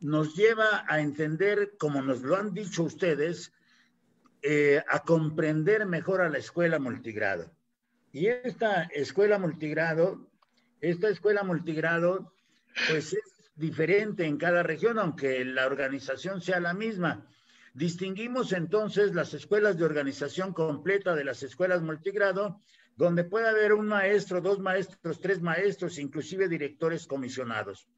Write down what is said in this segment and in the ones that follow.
nos lleva a entender, como nos lo han dicho ustedes, a comprender mejor a la escuela multigrado. Y esta escuela multigrado, pues es diferente en cada región, aunque la organización sea la misma. Distinguimos entonces las escuelas de organización completa de las escuelas multigrado, donde puede haber un maestro, dos maestros, tres maestros, inclusive directores comisionados.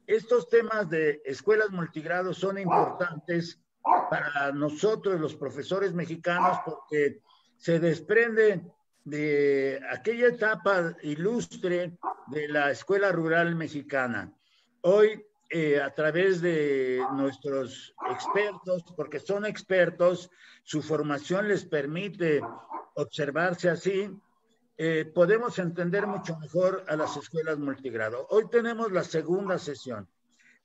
Estos temas de escuelas multigrado son importantes para nosotros, los profesores mexicanos, porque se desprende de aquella etapa ilustre de la escuela rural mexicana. Hoy, a través de nuestros expertos, porque son expertos, su formación les permite observarse así, podemos entender mucho mejor a las escuelas multigrado. Hoy tenemos la segunda sesión.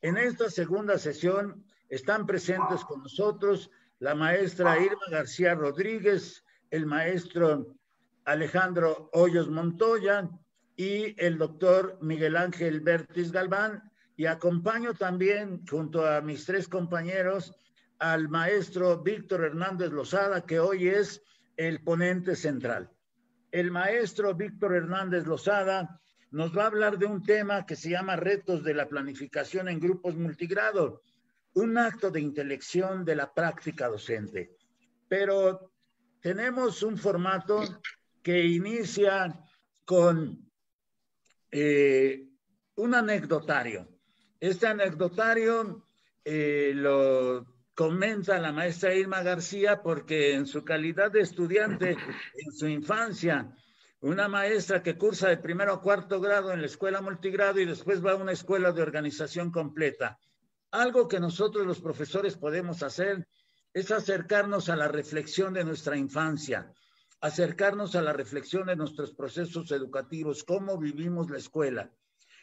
En esta segunda sesión están presentes con nosotros la maestra Irma García Rodríguez, el maestro Alejandro Hoyos Montoya y el doctor Miguel Ángel Vértiz Galván, y acompaño también, junto a mis tres compañeros, al maestro Víctor Hernández Lozada, que hoy es el ponente central. El maestro Víctor Hernández Lozada nos va a hablar de un tema que se llama retos de la planificación en grupos multigrado, un acto de intelección de la práctica docente. Pero tenemos un formato que inicia con un anecdotario. Este anecdotario lo comenta la maestra Irma García porque en su calidad de estudiante en su infancia, una maestra que cursa de primero a cuarto grado en la escuela multigrado y después va a una escuela de organización completa. Algo que nosotros los profesores podemos hacer es acercarnos a la reflexión de nuestra infancia, acercarnos a la reflexión de nuestros procesos educativos, cómo vivimos la escuela.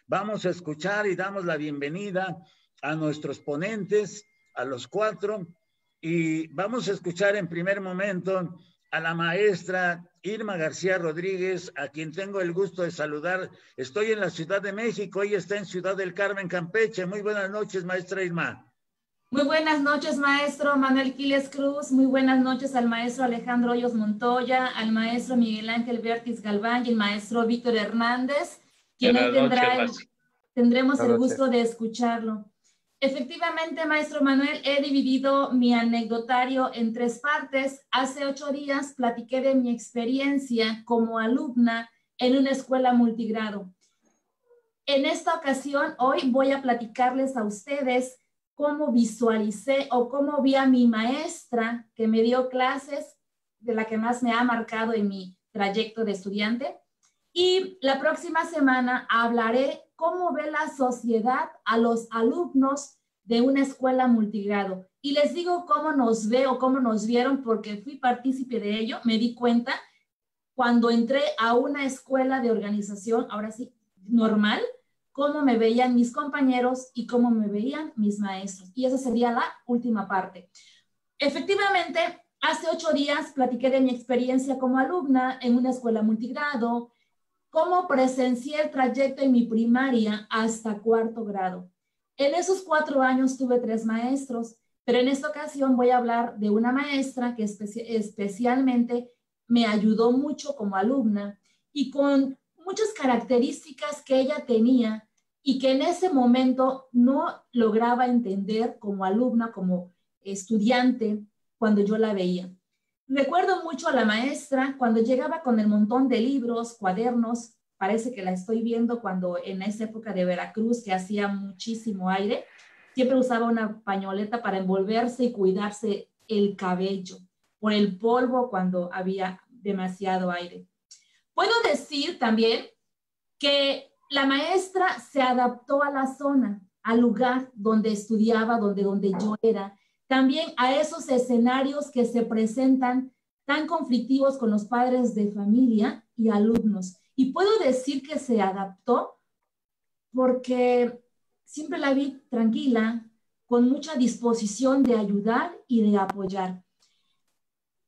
Vamos a escuchar y damos la bienvenida a nuestros ponentes, a los cuatro, y vamos a escuchar en primer momento a la maestra Irma García Rodríguez, a quien tengo el gusto de saludar. Estoy en la Ciudad de México, ella está en Ciudad del Carmen, Campeche. Muy buenas noches, maestra Irma. Muy buenas noches, maestro Manuel Quiles Cruz. Muy buenas noches al maestro Alejandro Hoyos Montoya, al maestro Miguel Ángel Vértiz Galván y el maestro Víctor Hernández, quien hoy tendremos el gusto de escucharlo. Efectivamente, maestro Manuel, he dividido mi anecdotario en tres partes. Hace 8 días platiqué de mi experiencia como alumna en una escuela multigrado. En esta ocasión, hoy voy a platicarles a ustedes cómo visualicé o cómo vi a mi maestra que me dio clases, de la que más me ha marcado en mi trayecto de estudiante. Y la próxima semana hablaré cómo ve la sociedad a los alumnos de una escuela multigrado. Y les digo cómo nos ve o cómo nos vieron porque fui partícipe de ello. Me di cuenta cuando entré a una escuela de organización, ahora sí, normal, cómo me veían mis compañeros y cómo me veían mis maestros. Y esa sería la última parte. Efectivamente, hace 8 días platiqué de mi experiencia como alumna en una escuela multigrado, cómo presencié el trayecto en mi primaria hasta 4º grado. En esos 4 años tuve 3 maestros, pero en esta ocasión voy a hablar de una maestra que especialmente me ayudó mucho como alumna y con muchas características que ella tenía y que en ese momento no lograba entender como alumna, como estudiante, cuando yo la veía. Recuerdo mucho a la maestra cuando llegaba con el montón de libros, cuadernos, parece que la estoy viendo cuando en esa época de Veracruz que hacía muchísimo aire, siempre usaba una pañoleta para envolverse y cuidarse el cabello por el polvo cuando había demasiado aire. Puedo decir también que la maestra se adaptó a la zona, al lugar donde estudiaba, donde yo era, también a esos escenarios que se presentan tan conflictivos con los padres de familia y alumnos. Y puedo decir que se adaptó porque siempre la vi tranquila, con mucha disposición de ayudar y de apoyar.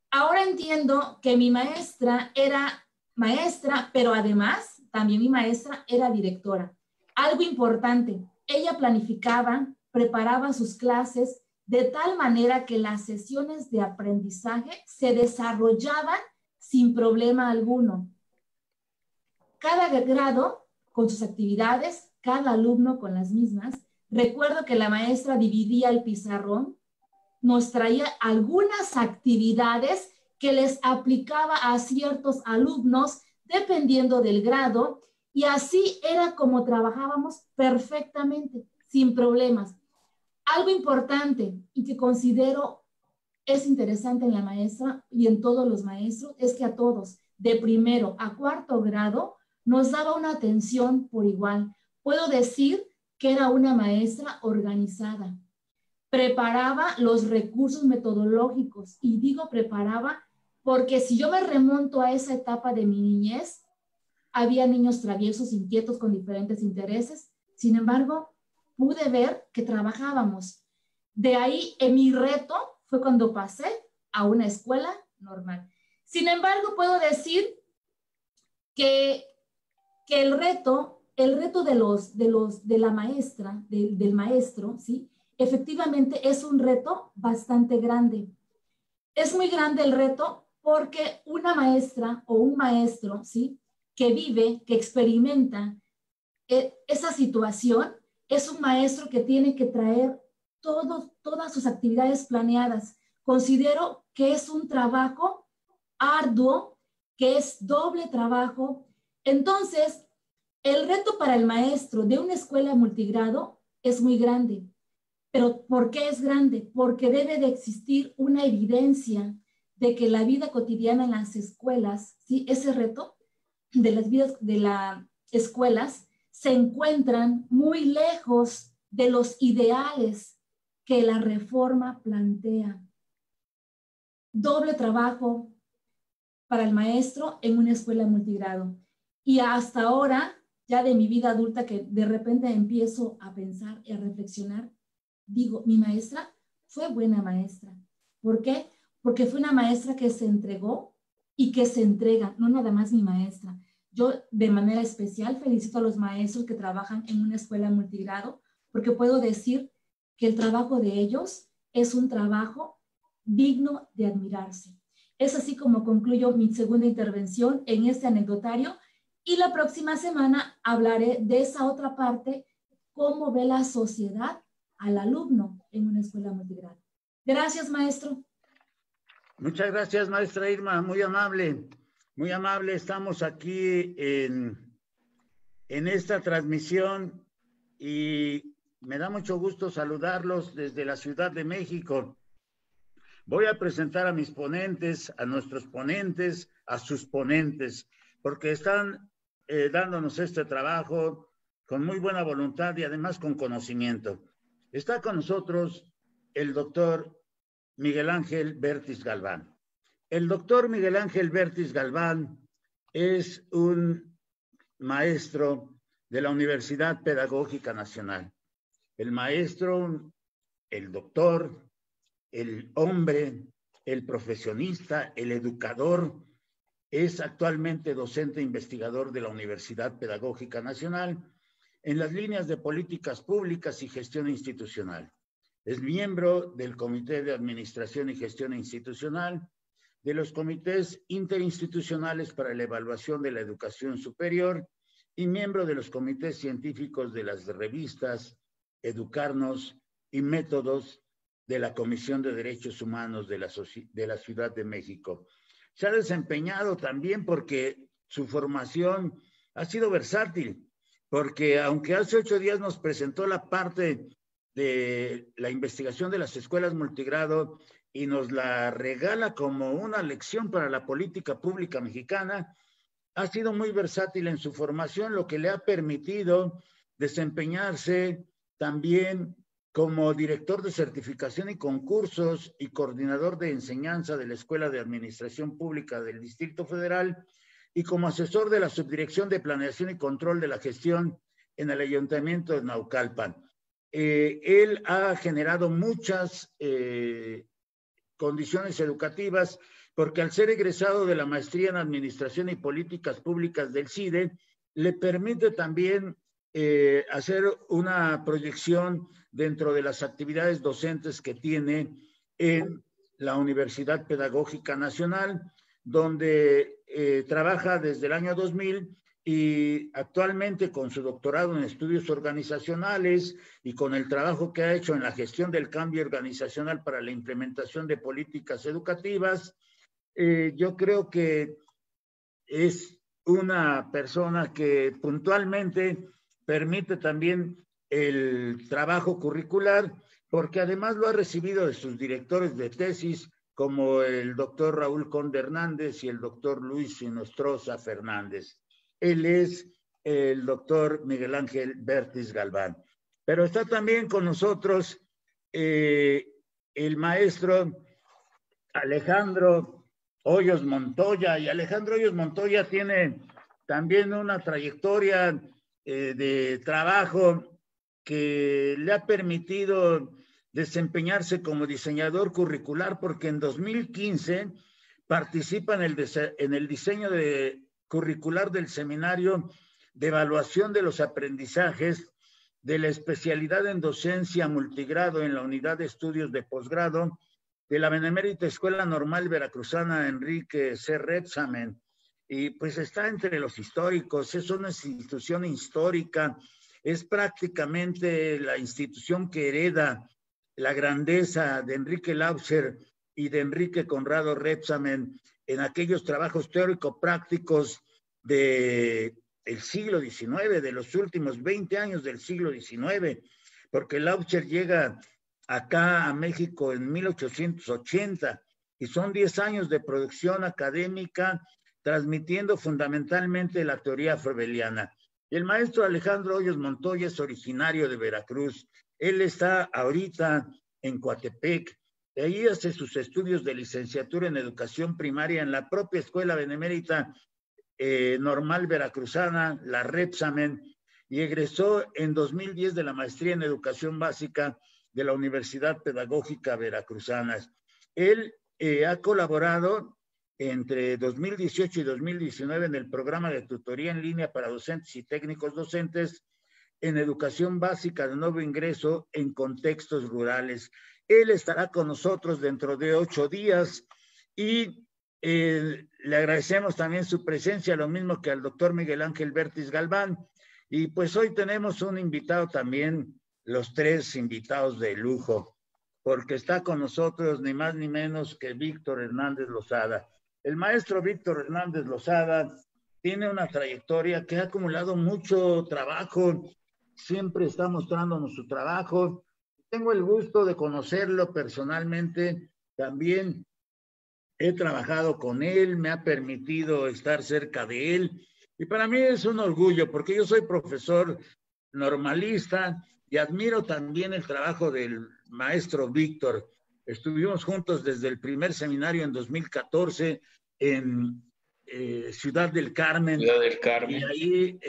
Ahora entiendo que mi maestra era maestra, pero además también mi maestra era directora. Algo importante, ella planificaba, preparaba sus clases de tal manera que las sesiones de aprendizaje se desarrollaban sin problema alguno. Cada grado con sus actividades, cada alumno con las mismas. Recuerdo que la maestra dividía el pizarrón, nos traía algunas actividades que les aplicaba a ciertos alumnos dependiendo del grado, y así era como trabajábamos perfectamente, sin problemas. Algo importante y que considero es interesante en la maestra y en todos los maestros es que a todos, de primero a cuarto grado, nos daba una atención por igual. Puedo decir que era una maestra organizada. Preparaba los recursos metodológicos, y digo preparaba porque si yo me remonto a esa etapa de mi niñez, había niños traviesos, inquietos, con diferentes intereses. Sin embargo, pude ver que trabajábamos. De ahí, en mi reto fue cuando pasé a una escuela normal. Sin embargo, puedo decir que el reto de la maestra, del maestro, ¿sí? Efectivamente es un reto bastante grande. Es muy grande el reto porque una maestra o un maestro, ¿sí? Que vive, que experimenta esa situación, es un maestro que tiene que traer todas sus actividades planeadas. Considero que es un trabajo arduo, que es doble trabajo. Entonces, el reto para el maestro de una escuela multigrado es muy grande. ¿Pero por qué es grande? Porque debe de existir una evidencia de que la vida cotidiana en las escuelas, ¿sí? Ese reto de las vidas de las escuelas se encuentran muy lejos de los ideales que la reforma plantea. Doble trabajo para el maestro en una escuela multigrado. Y hasta ahora, ya de mi vida adulta, que de repente empiezo a pensar y a reflexionar, digo, mi maestra fue buena maestra. ¿Por qué? Porque fue una maestra que se entregó y que se entrega, no nada más mi maestra. Yo de manera especial felicito a los maestros que trabajan en una escuela multigrado, porque puedo decir que el trabajo de ellos es un trabajo digno de admirarse. Es así como concluyo mi segunda intervención en este anecdotario, y la próxima semana hablaré de esa otra parte, cómo ve la sociedad al alumno en una escuela multigrado. Gracias, maestro. Muchas gracias, maestra Irma, muy amable, muy amable. Estamos aquí en esta transmisión y me da mucho gusto saludarlos desde la Ciudad de México. Voy a presentar a mis ponentes, a nuestros ponentes, a sus ponentes, porque están dándonos este trabajo con muy buena voluntad y además con conocimiento. Está con nosotros el doctor Miguel Ángel Bertis Galván. El doctor Miguel Ángel Bertis Galván es un maestro de la Universidad Pedagógica Nacional. El maestro, el doctor, el hombre, el profesionista, el educador, es actualmente docente e investigador de la Universidad Pedagógica Nacional en las líneas de políticas públicas y gestión institucional. Es miembro del Comité de Administración y Gestión Institucional, de los comités interinstitucionales para la evaluación de la educación superior y miembro de los comités científicos de las revistas Educarnos y Métodos de la Comisión de Derechos Humanos de la Ciudad de México. Se ha desempeñado también porque su formación ha sido versátil, porque aunque hace 8 días nos presentó la parte de la investigación de las escuelas multigrado y nos la regala como una lección para la política pública mexicana, ha sido muy versátil en su formación, lo que le ha permitido desempeñarse también como director de certificación y concursos y coordinador de enseñanza de la Escuela de Administración Pública del Distrito Federal y como asesor de la Subdirección de Planeación y Control de la Gestión en el Ayuntamiento de Naucalpan. Él ha generado muchas condiciones educativas porque al ser egresado de la maestría en Administración y Políticas Públicas del CIDE, le permite también hacer una proyección dentro de las actividades docentes que tiene en la Universidad Pedagógica Nacional, donde trabaja desde el año 2000 y actualmente con su doctorado en estudios organizacionales y con el trabajo que ha hecho en la gestión del cambio organizacional para la implementación de políticas educativas, yo creo que es una persona que puntualmente permite también el trabajo curricular, porque además lo ha recibido de sus directores de tesis, como el doctor Raúl Conde Hernández y el doctor Luis Sinostroza Fernández. Él es el doctor Miguel Ángel Vértiz Galván. Pero está también con nosotros el maestro Alejandro Hoyos Montoya, y Alejandro Hoyos Montoya tiene también una trayectoria de trabajo que le ha permitido desempeñarse como diseñador curricular, porque en 2015 participa en el diseño curricular del Seminario de Evaluación de los Aprendizajes de la especialidad en docencia multigrado en la Unidad de Estudios de Posgrado de la Benemérita Escuela Normal Veracruzana Enrique C. Repsamen. Y pues está entre los históricos, es una institución histórica, es prácticamente la institución que hereda la grandeza de Enrique Lauscher y de Enrique Conrado Repsamen en aquellos trabajos teórico-prácticos del siglo XIX, de los últimos 20 años del siglo XIX, porque Lauscher llega acá a México en 1880 y son 10 años de producción académica transmitiendo fundamentalmente la teoría froebeliana. El maestro Alejandro Hoyos Montoya es originario de Veracruz. Él está ahorita en Coatepec. De ahí hace sus estudios de licenciatura en educación primaria en la propia Escuela Benemérita Normal Veracruzana, la Repsamen, y egresó en 2010 de la maestría en educación básica de la Universidad Pedagógica Veracruzana. Él ha colaborado entre 2018 y 2019 en el programa de tutoría en línea para docentes y técnicos docentes en educación básica de nuevo ingreso en contextos rurales. Él estará con nosotros dentro de 8 días y le agradecemos también su presencia, lo mismo que al doctor Miguel Ángel Vértiz Galván. Y pues hoy tenemos un invitado también, los 3 invitados de lujo, porque está con nosotros ni más ni menos que Víctor Hernández Lozada. El maestro Víctor Hernández Lozada tiene una trayectoria que ha acumulado mucho trabajo, siempre está mostrándonos su trabajo. Tengo el gusto de conocerlo personalmente, también he trabajado con él, me ha permitido estar cerca de él, y para mí es un orgullo, porque yo soy profesor normalista y admiro también el trabajo del maestro Víctor. Estuvimos juntos desde el primer seminario en 2014 en Ciudad del Carmen. Ciudad del Carmen. Y ahí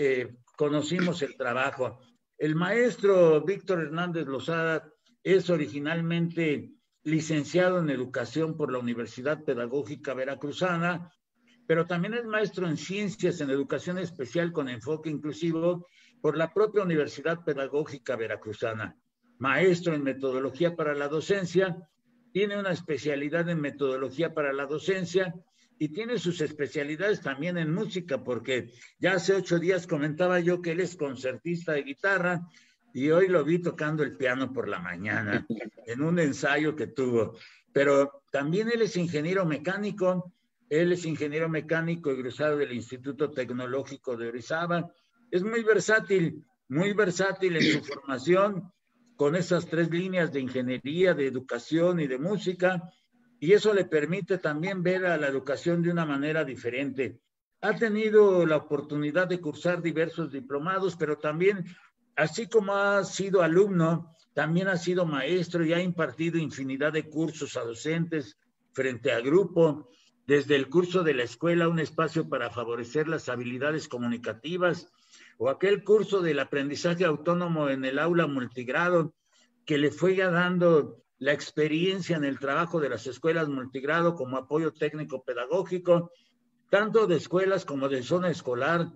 conocimos el trabajo. El maestro Víctor Hernández Lozada es originalmente licenciado en Educación por la Universidad Pedagógica Veracruzana, pero también es maestro en Ciencias en Educación Especial con enfoque inclusivo por la propia Universidad Pedagógica Veracruzana. Maestro en Metodología para la Docencia, tiene una especialidad en Metodología para la Docencia y tiene sus especialidades también en música, porque ya hace 8 días comentaba yo que él es concertista de guitarra y hoy lo vi tocando el piano por la mañana en un ensayo que tuvo. Pero también él es ingeniero mecánico, egresado del Instituto Tecnológico de Orizaba. Es muy versátil en su formación, con esas 3 líneas de ingeniería, de educación y de música, y eso le permite también ver a la educación de una manera diferente. Ha tenido la oportunidad de cursar diversos diplomados, pero también, así como ha sido alumno, también ha sido maestro y ha impartido infinidad de cursos a docentes frente a grupo, desde el curso de la escuela, un espacio para favorecer las habilidades comunicativas, o aquel curso del aprendizaje autónomo en el aula multigrado, que le fue ya dando la experiencia en el trabajo de las escuelas multigrado como apoyo técnico pedagógico, tanto de escuelas como de zona escolar,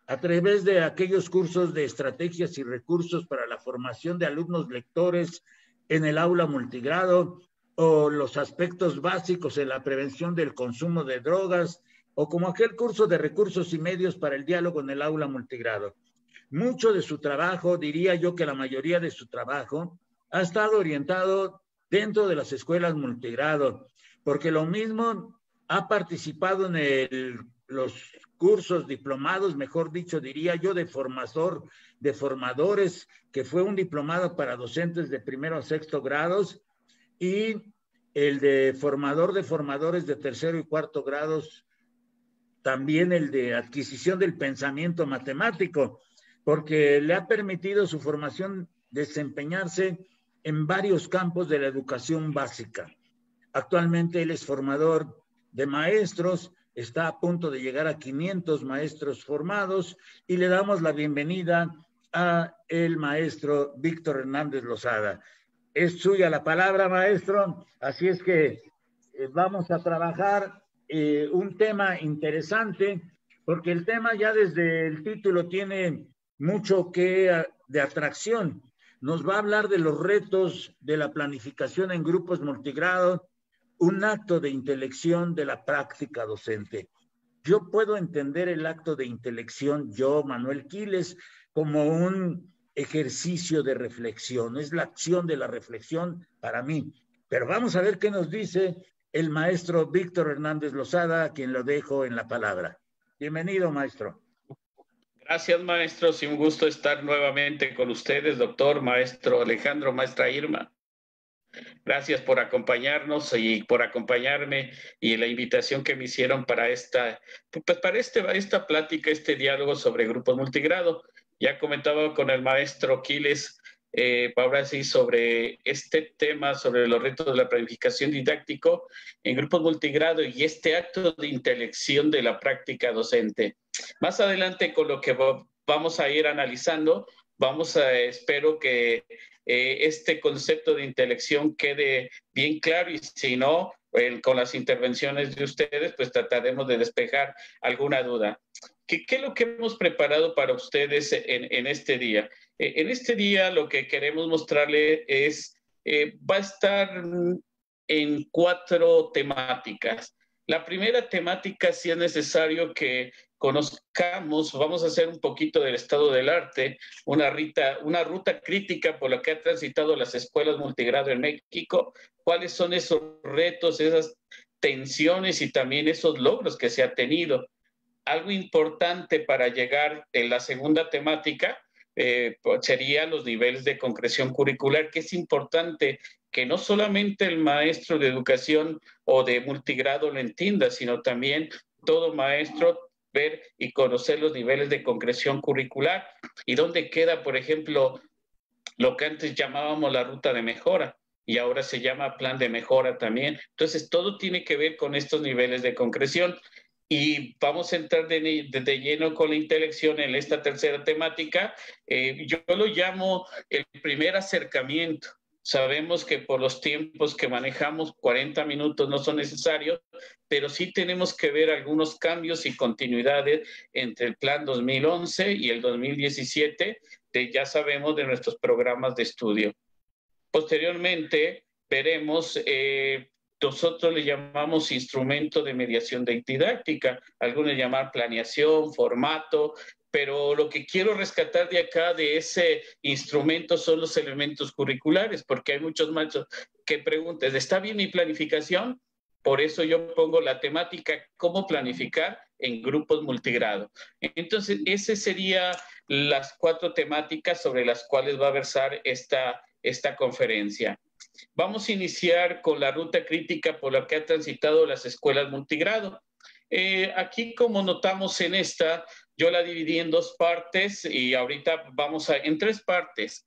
a través de aquellos cursos de estrategias y recursos para la formación de alumnos lectores en el aula multigrado, o los aspectos básicos en la prevención del consumo de drogas, o como aquel curso de recursos y medios para el diálogo en el aula multigrado. Mucho de su trabajo, diría yo que la mayoría de su trabajo, ha estado orientado dentro de las escuelas multigrado, porque lo mismo ha participado en los cursos diplomados, mejor dicho, diría yo, de formadores, que fue un diplomado para docentes de primero a sexto grados, y el de formadores de tercero y cuarto grados, también el de adquisición del pensamiento matemático, porque le ha permitido su formación desempeñarse en varios campos de la educación básica. Actualmente él es formador de maestros, está a punto de llegar a 500 maestros formados, y le damos la bienvenida a el maestro Víctor Hernández Lozada. Es suya la palabra, maestro, así es que vamos a trabajar un tema interesante, porque el tema ya desde el título tiene mucho de atracción. Nos va a hablar de los retos de la planificación en grupos multigrado, un acto de intelección de la práctica docente. Yo puedo entender el acto de intelección, yo, Manuel Quiles, como un ejercicio de reflexión, es la acción de la reflexión para mí. Pero vamos a ver qué nos dice el maestro Víctor Hernández Lozada, a quien lo dejo en la palabra. Bienvenido, maestro. Gracias, maestros, y un gusto estar nuevamente con ustedes, doctor, maestro Alejandro, maestra Irma. Gracias por acompañarnos y por acompañarme, y la invitación que me hicieron para esta plática, este diálogo sobre grupos multigrado. Ya comentaba con el maestro Quiles, ahora sí, sobre este tema, sobre los retos de la planificación didáctico en grupos multigrado y este acto de intelección de la práctica docente. Más adelante, con lo que vamos a ir analizando, espero que este concepto de intelección quede bien claro, y si no, con las intervenciones de ustedes, pues trataremos de despejar alguna duda. ¿Qué es lo que hemos preparado para ustedes en este día? En este día lo que queremos mostrarles es, va a estar en 4 temáticas. La primera temática, si es necesario que conozcamos, vamos a hacer un poquito del estado del arte, una ruta crítica por la que han transitado las escuelas multigrado en México, cuáles son esos retos, esas tensiones y también esos logros que se ha tenido. Algo importante para llegar en la segunda temática serían los niveles de concreción curricular, que es importante que no solamente el maestro de educación o de multigrado lo entienda, sino también todo maestro ver y conocer los niveles de concreción curricular y dónde queda, por ejemplo, lo que antes llamábamos la ruta de mejora y ahora se llama plan de mejora también. Entonces, todo tiene que ver con estos niveles de concreción. Y vamos a entrar de lleno con la intelección en esta tercera temática. Yo lo llamo el primer acercamiento. Sabemos que por los tiempos que manejamos, 40 minutos no son necesarios, pero sí tenemos que ver algunos cambios y continuidades entre el plan 2011 y el 2017, ya sabemos de nuestros programas de estudio. Posteriormente, veremos... nosotros le llamamos instrumento de mediación didáctica, algunos llaman planeación, formato, pero lo que quiero rescatar de acá, de ese instrumento, son los elementos curriculares, porque hay muchos maestros que preguntan, ¿está bien mi planificación? Por eso yo pongo la temática, ¿cómo planificar en grupos multigrado? Entonces, esas serían las 4 temáticas sobre las cuales va a versar esta conferencia. Vamos a iniciar con la ruta crítica por la que han transitado las escuelas multigrado. Aquí, como notamos en esta, yo la dividí en 2 partes y ahorita vamos en 3 partes.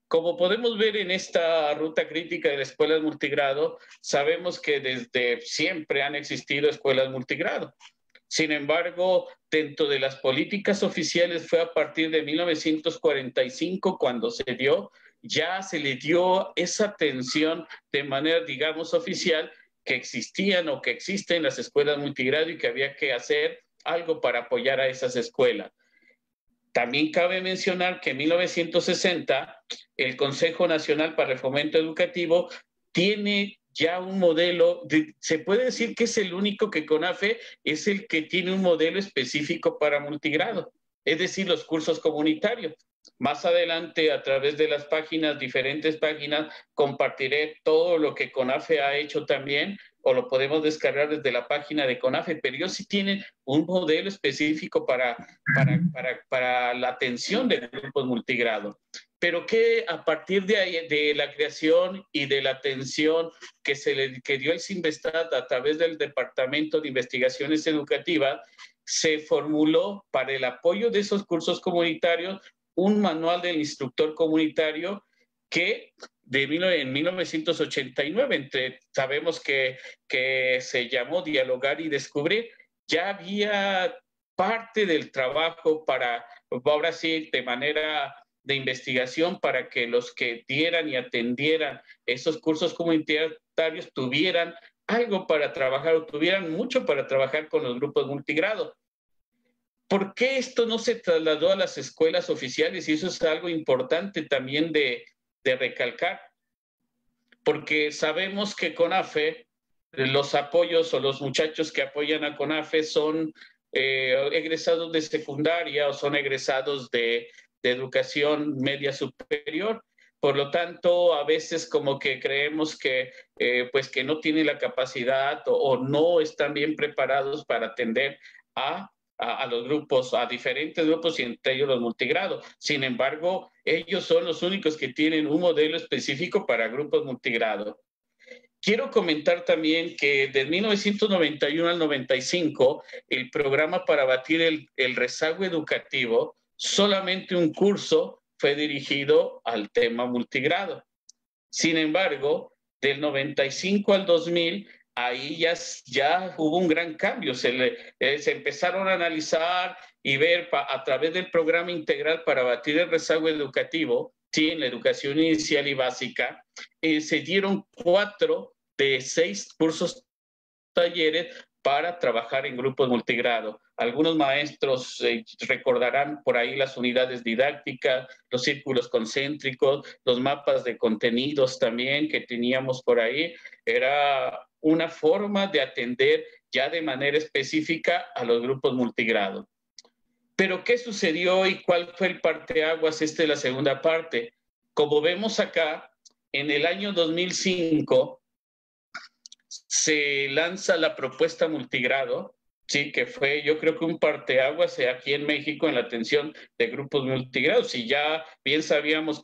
Como podemos ver en esta ruta crítica de las escuelas multigrado, sabemos que desde siempre han existido escuelas multigrado. Sin embargo, dentro de las políticas oficiales fue a partir de 1945 cuando ya se le dio esa atención de manera, digamos, oficial, que existían o que existen las escuelas multigrado y que había que hacer algo para apoyar a esas escuelas. También cabe mencionar que en 1960 el Consejo Nacional para el Fomento Educativo tiene ya un modelo, se puede decir que es el único que CONAFE es el que tiene un modelo específico para multigrado, es decir, los cursos comunitarios. Más adelante, a través de las páginas, diferentes páginas, compartiré todo lo que CONAFE ha hecho también, o lo podemos descargar desde la página de CONAFE, pero ellos sí tienen un modelo específico para la atención de grupos multigrado. Pero que a partir de la creación y de la atención que dio el CINVESTAT a través del Departamento de Investigaciones Educativas, se formuló para el apoyo de esos cursos comunitarios un manual del instructor comunitario que en 1989, sabemos que se llamó Dialogar y Descubrir, ya había parte del trabajo para, ahora sí, de manera de investigación para que los que dieran y atendieran esos cursos comunitarios tuvieran algo para trabajar o tuvieran mucho para trabajar con los grupos multigrado. ¿Por qué esto no se trasladó a las escuelas oficiales? Y eso es algo importante también de recalcar, porque sabemos que CONAFE, los apoyos o los muchachos que apoyan a CONAFE son egresados de secundaria o son egresados de educación media superior. Por lo tanto, a veces como que creemos que, pues que no tienen la capacidad o no están bien preparados para atender a los grupos, a diferentes grupos y entre ellos los multigrados. Sin embargo, ellos son los únicos que tienen un modelo específico para grupos multigrados. Quiero comentar también que de 1991 al 95, el programa para abatir el rezago educativo, solamente un curso fue dirigido al tema multigrado. Sin embargo, del 95 al 2000, ahí ya hubo un gran cambio. Se empezaron a analizar y ver a través del programa integral para abatir el rezago educativo, sí, en la educación inicial y básica, se dieron 4 de 6 cursos talleres para trabajar en grupos multigrado. Algunos maestros recordarán por ahí las unidades didácticas, los círculos concéntricos, los mapas de contenidos también que teníamos por ahí. Era una forma de atender ya de manera específica a los grupos multigrado. Pero ¿qué sucedió y cuál fue el parteaguas? Esta es la segunda parte. Como vemos acá, en el año 2005 se lanza la propuesta multigrado, sí, que fue yo creo que un parteaguas aquí en México en la atención de grupos multigrados. Y ya bien sabemos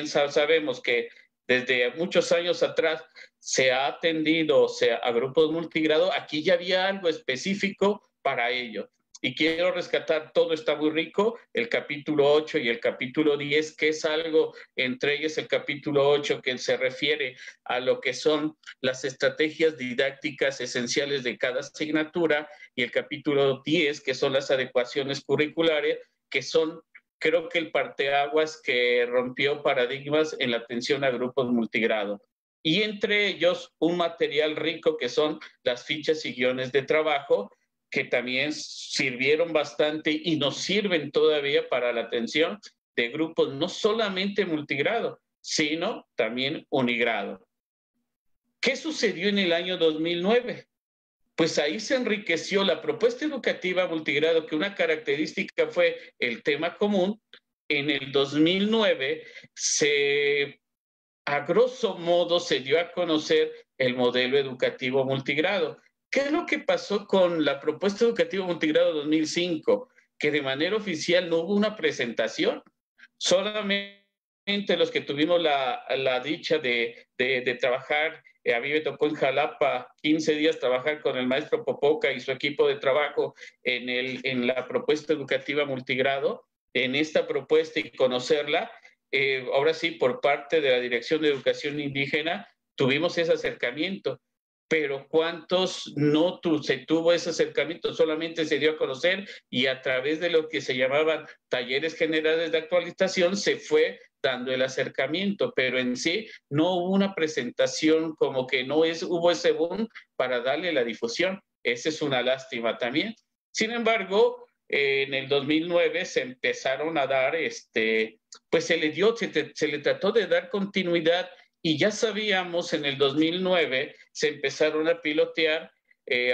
sabemos que desde muchos años atrás se ha atendido a grupos multigrado, aquí ya había algo específico para ello. Y quiero rescatar, todo está muy rico, el capítulo 8 y el capítulo 10, que es algo, entre ellos el capítulo 8, que se refiere a lo que son las estrategias didácticas esenciales de cada asignatura, y el capítulo 10, que son las adecuaciones curriculares, que son, creo que el parteaguas que rompió paradigmas en la atención a grupos multigrado. Y entre ellos, un material rico que son las fichas y guiones de trabajo, que también sirvieron bastante y nos sirven todavía para la atención de grupos no solamente multigrado, sino también unigrado. ¿Qué sucedió en el año 2009? Pues ahí se enriqueció la propuesta educativa multigrado, que una característica fue el tema común. En el 2009 a grosso modo se dio a conocer el modelo educativo multigrado. ¿Qué es lo que pasó con la propuesta educativa multigrado 2005? Que de manera oficial no hubo una presentación. Solamente los que tuvimos la dicha de trabajar, a mí me tocó en Jalapa 15 días trabajar con el maestro Popoca y su equipo de trabajo en la propuesta educativa multigrado, en esta propuesta y conocerla. Ahora sí, por parte de la Dirección de Educación Indígena, tuvimos ese acercamiento. Pero ¿cuántos no se tuvo ese acercamiento? Solamente se dio a conocer y a través de lo que se llamaban talleres generales de actualización se fue dando el acercamiento, pero en sí no hubo una presentación, como que no hubo ese boom para darle la difusión. Esa es una lástima también. Sin embargo, en el 2009 se empezaron a dar, pues se le trató de dar continuidad, y ya sabíamos en el 2009 se empezaron a pilotear,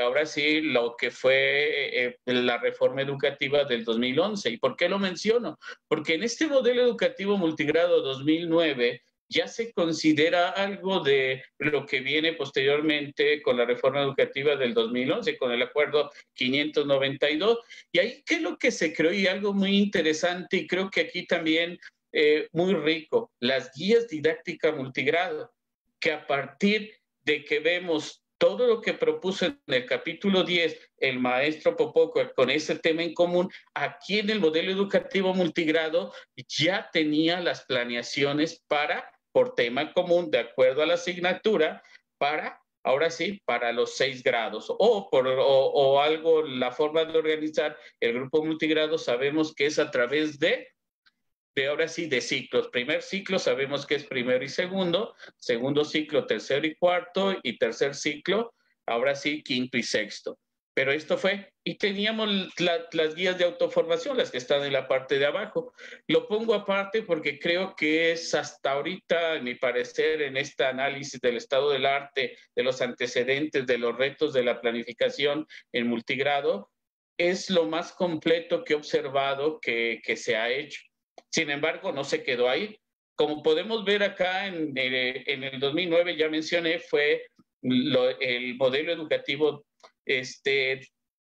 ahora sí, lo que fue la reforma educativa del 2011. ¿Y por qué lo menciono? Porque en este modelo educativo multigrado 2009 ya se considera algo de lo que viene posteriormente con la reforma educativa del 2011, con el acuerdo 592. Y ahí, ¿qué es lo que se creó? Y algo muy interesante, y creo que aquí también muy rico, las guías didácticas multigrado, que a partir de que vemos todo lo que propuso en el capítulo 10 el maestro Popoco con ese tema en común, aquí en el modelo educativo multigrado ya tenía las planeaciones por tema común, de acuerdo a la asignatura, ahora sí, para los 6 grados. O algo, la forma de organizar el grupo multigrado sabemos que es a través de ahora sí, de ciclos. Primer ciclo sabemos que es primero y segundo ciclo, tercero y cuarto, y tercer ciclo, ahora sí, quinto y sexto. Pero esto fue, y teníamos las guías de autoformación, las que están en la parte de abajo. Lo pongo aparte porque creo que es hasta ahorita, en mi parecer, en este análisis del estado del arte, de los antecedentes, de los retos de la planificación en multigrado, es lo más completo que he observado que se ha hecho. Sin embargo, no se quedó ahí. Como podemos ver acá en el 2009, ya mencioné, fue el modelo educativo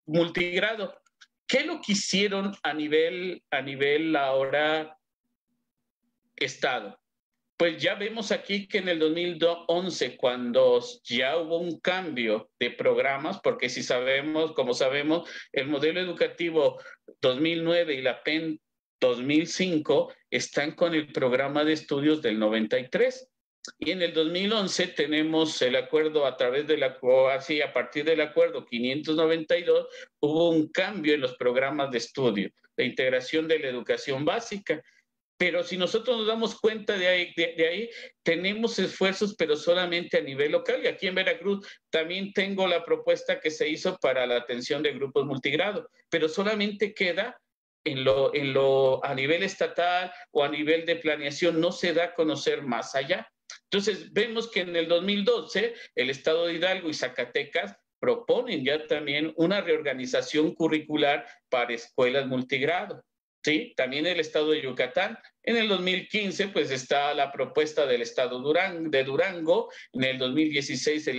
multigrado. ¿Qué lo que hicieron a nivel ahora Estado? Pues ya vemos aquí que en el 2011, cuando ya hubo un cambio de programas, porque si sabemos, como sabemos, el modelo educativo 2009 y la PEN 2005 están con el programa de estudios del 93. Y en el 2011 tenemos el acuerdo a partir del acuerdo 592, hubo un cambio en los programas de estudio, de integración de la educación básica. Pero si nosotros nos damos cuenta de ahí, tenemos esfuerzos, pero solamente a nivel local. Y aquí en Veracruz también tengo la propuesta que se hizo para la atención de grupos multigrado, pero solamente queda a nivel estatal o a nivel de planeación, no se da a conocer más allá. Entonces, vemos que en el 2012, el Estado de Hidalgo y Zacatecas proponen ya también una reorganización curricular para escuelas multigrado. Sí, también el Estado de Yucatán. En el 2015, pues está la propuesta del Estado de Durango. En el 2016, del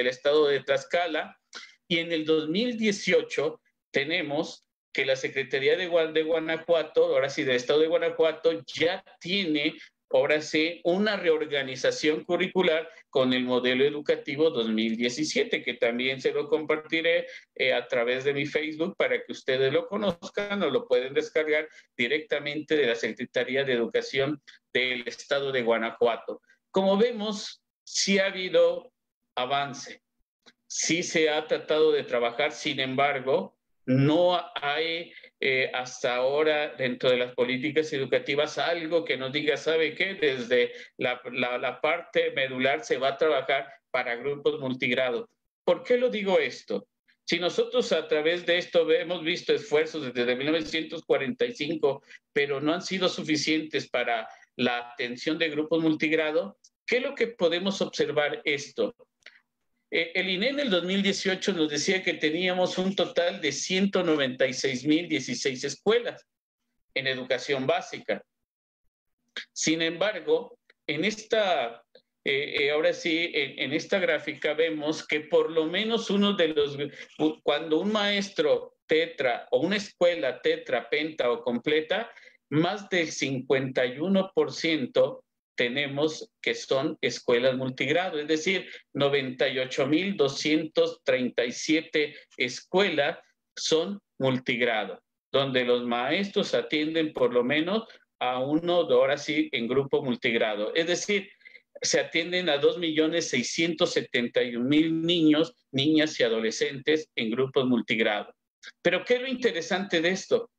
Estado de Tlaxcala. Y en el 2018 tenemos que la Secretaría de Guanajuato, ahora sí, del Estado de Guanajuato, ya tiene, ahora sí, una reorganización curricular con el modelo educativo 2017, que también se lo compartiré a través de mi Facebook para que ustedes lo conozcan, o lo pueden descargar directamente de la Secretaría de Educación del Estado de Guanajuato. Como vemos, sí ha habido avance, sí se ha tratado de trabajar, sin embargo, no hay hasta ahora dentro de las políticas educativas algo que nos diga, ¿sabe qué? Desde la parte medular se va a trabajar para grupos multigrado. ¿Por qué lo digo esto? Si nosotros a través de esto hemos visto esfuerzos desde 1945, pero no han sido suficientes para la atención de grupos multigrado, ¿qué es lo que podemos observar esto? El INE en el 2018 nos decía que teníamos un total de 196,016 escuelas en educación básica. Sin embargo, en esta, ahora sí, en esta gráfica vemos que por lo menos cuando un maestro tetra o una escuela tetra, penta o completa, más del 51% tenemos que son escuelas multigrado, es decir, 98,237 escuelas son multigrado, donde los maestros atienden por lo menos a uno, ahora sí, en grupo multigrado. Es decir, se atienden a 2,671,000 niños, niñas y adolescentes en grupos multigrado. Pero ¿qué es lo interesante de esto?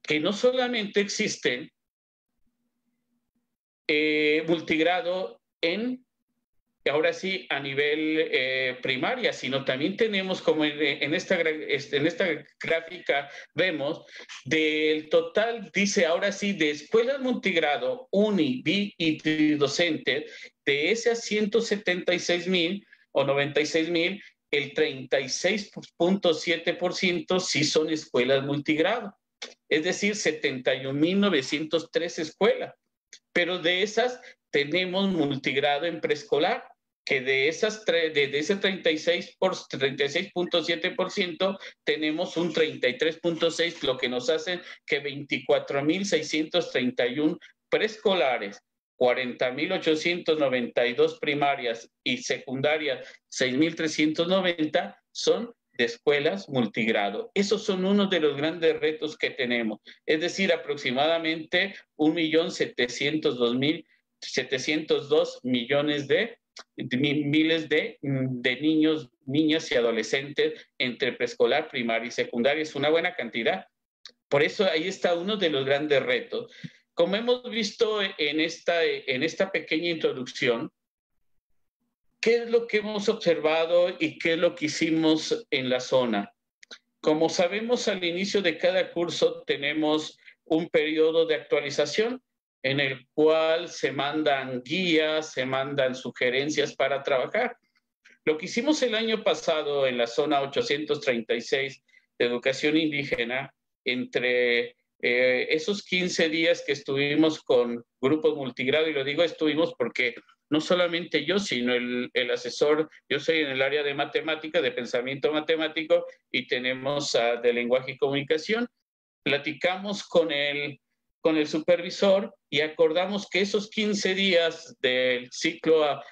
Que no solamente existen multigrado en ahora sí a nivel primaria, sino también tenemos, como en esta gráfica vemos, del total, dice ahora sí, de escuelas multigrado, uni, bi y tridocentes, de esas 176,000 o 96,000, el 36.7% sí son escuelas multigrado, es decir, 71,903 escuelas, pero de esas tenemos multigrado en preescolar, que de ese 36.7% tenemos un 33.6%, lo que nos hace que 24,631 preescolares, 40,892 primarias y secundarias, 6,390 son de escuelas multigrado. Esos son uno de los grandes retos que tenemos. Es decir, aproximadamente 1,702,000 millones de miles de niños, niñas y adolescentes entre preescolar, primaria y secundaria. Es una buena cantidad. Por eso ahí está uno de los grandes retos. Como hemos visto en esta pequeña introducción, ¿qué es lo que hemos observado y qué es lo que hicimos en la zona? Como sabemos, al inicio de cada curso tenemos un periodo de actualización en el cual se mandan guías, se mandan sugerencias para trabajar. Lo que hicimos el año pasado en la zona 836 de educación indígena, entre esos 15 días que estuvimos con grupos multigrado, y lo digo estuvimos porque no solamente yo, sino el asesor, yo soy en el área de matemática, de pensamiento matemático, y tenemos de lenguaje y comunicación, platicamos con el supervisor y acordamos que esos 15 días del ciclo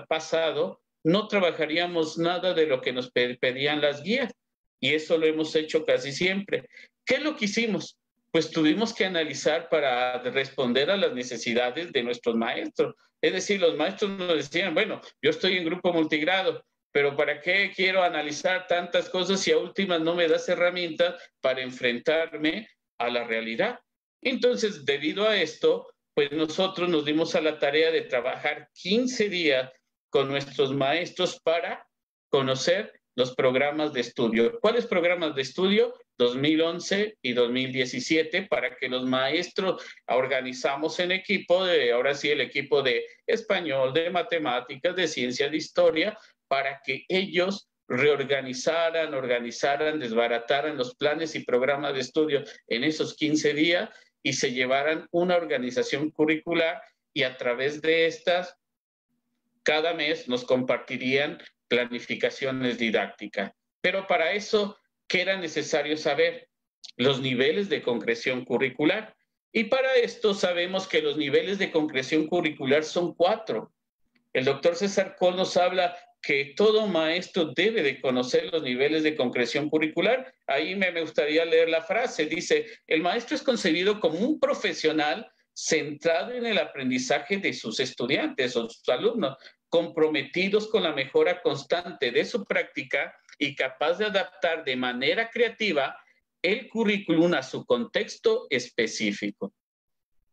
pasado no trabajaríamos nada de lo que nos pedían las guías, y eso lo hemos hecho casi siempre. ¿Qué es lo que hicimos? Pues tuvimos que analizar para responder a las necesidades de nuestros maestros. Es decir, los maestros nos decían, bueno, yo estoy en grupo multigrado, pero ¿para qué quiero analizar tantas cosas si a últimas no me das herramientas para enfrentarme a la realidad? Entonces, debido a esto, pues nosotros nos dimos a la tarea de trabajar 15 días con nuestros maestros para conocer los programas de estudio. ¿Cuáles programas de estudio? 2011 y 2017, para que los maestros organizamos en equipo, ahora sí el equipo de español, de matemáticas, de ciencia, de historia, para que ellos reorganizaran, desbarataran los planes y programas de estudio en esos 15 días y se llevaran una organización curricular, y a través de estas, cada mes nos compartirían planificaciones didácticas. Pero para eso, ¿qué era necesario saber? Los niveles de concreción curricular. Y para esto sabemos que los niveles de concreción curricular son 4. El doctor César Coll nos habla que todo maestro debe de conocer los niveles de concreción curricular. Ahí me gustaría leer la frase. Dice, el maestro es concebido como un profesional centrado en el aprendizaje de sus estudiantes o sus alumnos, comprometidos con la mejora constante de su práctica y capaz de adaptar de manera creativa el currículum a su contexto específico.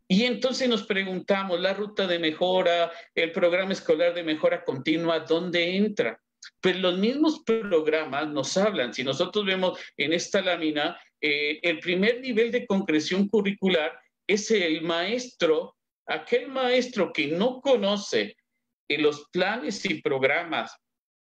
Y entonces nos preguntamos, la ruta de mejora, el programa escolar de mejora continua, ¿dónde entra? Pues los mismos programas nos hablan. Si nosotros vemos en esta lámina, el primer nivel de concreción curricular es el maestro, aquel maestro que no conoce los planes y programas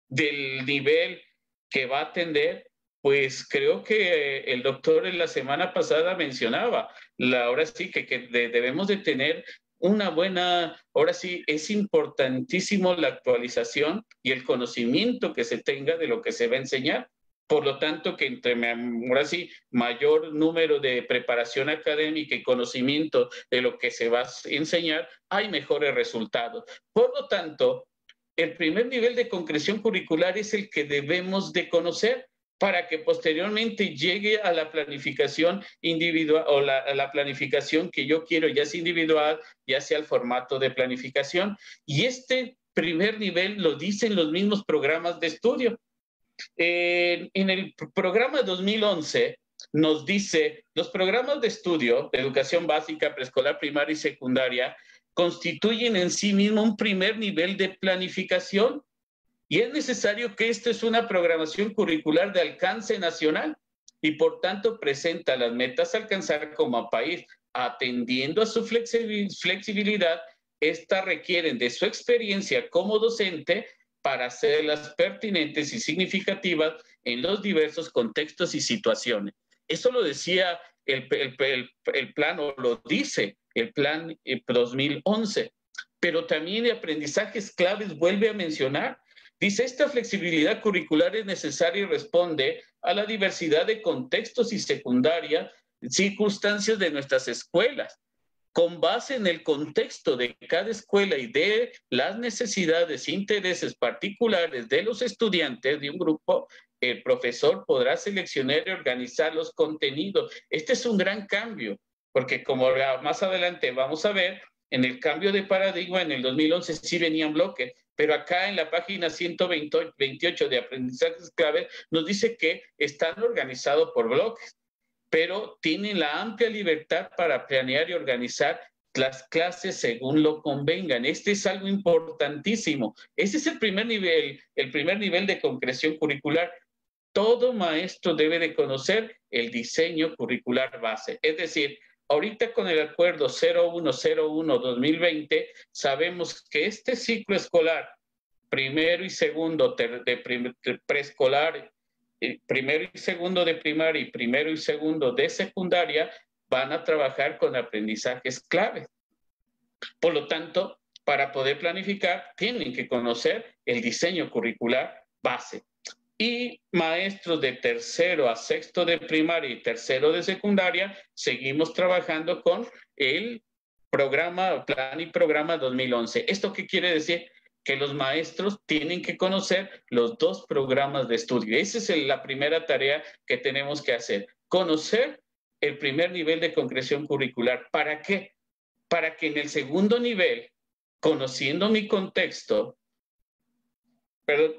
del nivel que va a atender. Pues creo que el doctor en la semana pasada mencionaba, ahora sí que debemos de tener una buena, ahora sí es importantísimo la actualización y el conocimiento que se tenga de lo que se va a enseñar. Por lo tanto, que entre ahora sí mayor número de preparación académica y conocimiento de lo que se va a enseñar, hay mejores resultados. Por lo tanto, el primer nivel de concreción curricular es el que debemos de conocer, para que posteriormente llegue a la planificación individual o la planificación que yo quiero, ya sea individual, ya sea el formato de planificación. Y este primer nivel lo dicen los mismos programas de estudio. En el programa 2011 nos dice, los programas de estudio de educación básica, preescolar, primaria y secundaria constituyen en sí mismo un primer nivel de planificación y es necesario que esto es una programación curricular de alcance nacional y por tanto presenta las metas a alcanzar como país, atendiendo a su flexibilidad. Estas requieren de su experiencia como docente para hacerlas pertinentes y significativas en los diversos contextos y situaciones. Eso lo decía el plan, o lo dice el plan 2011, pero también de aprendizajes claves vuelve a mencionar. Dice, esta flexibilidad curricular es necesaria y responde a la diversidad de contextos y circunstancias de nuestras escuelas, con base en el contexto de cada escuela y de las necesidades e intereses particulares de los estudiantes de un grupo. El profesor podrá seleccionar y organizar los contenidos. Este es un gran cambio, porque como más adelante vamos a ver, en el cambio de paradigma en el 2011 sí venían bloques, pero acá en la página 128 de aprendizajes claves nos dice que están organizados por bloques, pero tienen la amplia libertad para planear y organizar las clases según lo convengan. Este es algo importantísimo. Ese es el primer nivel de concreción curricular. Todo maestro debe de conocer el diseño curricular base. Es decir, ahorita con el acuerdo 0101-2020, sabemos que este ciclo escolar, primero y segundo de preescolar, primero y segundo de primaria y primero y segundo de secundaria, van a trabajar con aprendizajes claves. Por lo tanto, para poder planificar, tienen que conocer el diseño curricular base. Y maestros de tercero a sexto de primaria y tercero de secundaria, seguimos trabajando con el plan y programa 2011. ¿Esto qué quiere decir? Que los maestros tienen que conocer los dos programas de estudio. Esa es la primera tarea que tenemos que hacer. Conocer el primer nivel de concreción curricular. ¿Para qué? Para que en el segundo nivel, conociendo mi contexto,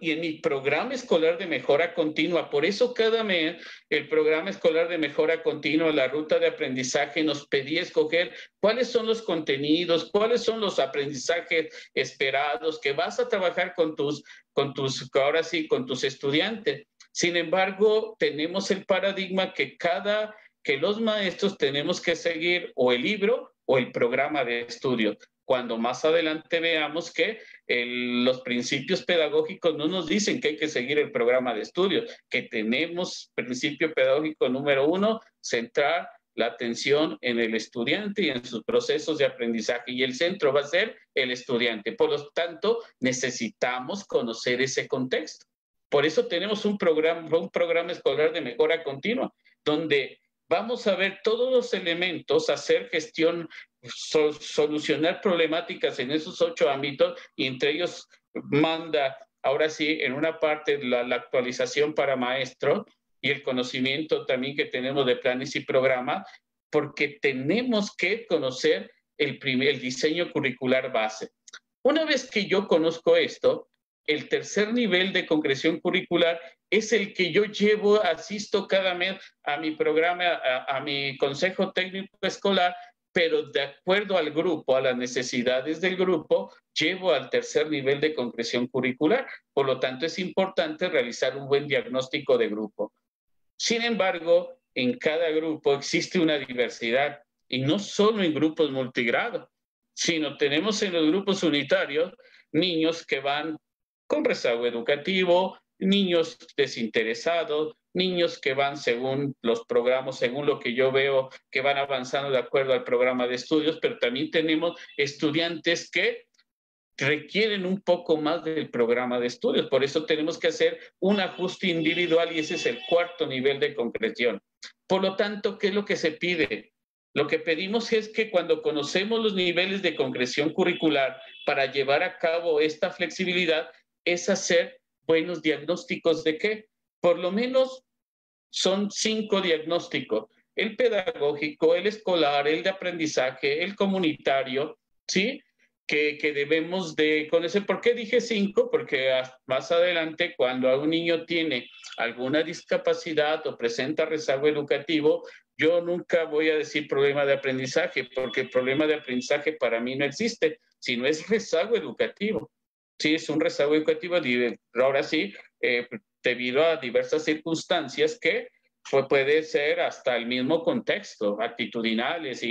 y en mi programa escolar de mejora continua, por eso cada mes el programa escolar de mejora continua, la ruta de aprendizaje, nos pedía escoger cuáles son los contenidos, cuáles son los aprendizajes esperados que vas a trabajar con tus estudiantes. Sin embargo, tenemos el paradigma que los maestros tenemos que seguir o el libro o el programa de estudio, cuando más adelante veamos que los principios pedagógicos no nos dicen que hay que seguir el programa de estudio, que tenemos principio pedagógico número 1, centrar la atención en el estudiante y en sus procesos de aprendizaje, y el centro va a ser el estudiante. Por lo tanto, necesitamos conocer ese contexto. Por eso tenemos un programa escolar de mejora continua, donde vamos a ver todos los elementos, hacer gestión, solucionar problemáticas en esos 8 ámbitos, y entre ellos manda, ahora sí, en una parte la actualización para maestros y el conocimiento también que tenemos de planes y programas, porque tenemos que conocer el diseño curricular base. Una vez que yo conozco esto, el tercer nivel de concreción curricular es el que yo asisto cada mes a mi programa, a mi consejo técnico escolar, pero de acuerdo al grupo, a las necesidades del grupo, llevo al tercer nivel de concreción curricular. Por lo tanto, es importante realizar un buen diagnóstico de grupo. Sin embargo, en cada grupo existe una diversidad, y no solo en grupos multigrado, sino tenemos en los grupos unitarios niños que van con rezago educativo, niños desinteresados, niños que van según los programas, según lo que yo veo, que van avanzando de acuerdo al programa de estudios, pero también tenemos estudiantes que requieren un poco más del programa de estudios. Por eso tenemos que hacer un ajuste individual, y ese es el cuarto nivel de concreción. Por lo tanto, ¿qué es lo que se pide? Lo que pedimos es que cuando conocemos los niveles de concreción curricular para llevar a cabo esta flexibilidad, es hacer buenos diagnósticos de qué. Por lo menos son 5 diagnósticos: el pedagógico, el escolar, el de aprendizaje, el comunitario, ¿sí? Que debemos de conocer. ¿Por qué dije 5? Porque más adelante, cuando un niño tiene alguna discapacidad o presenta rezago educativo, yo nunca voy a decir problema de aprendizaje, porque el problema de aprendizaje para mí no existe, sino es rezago educativo. Sí, es un rezago educativo, ahora sí, debido a diversas circunstancias que puede ser hasta el mismo contexto, actitudinales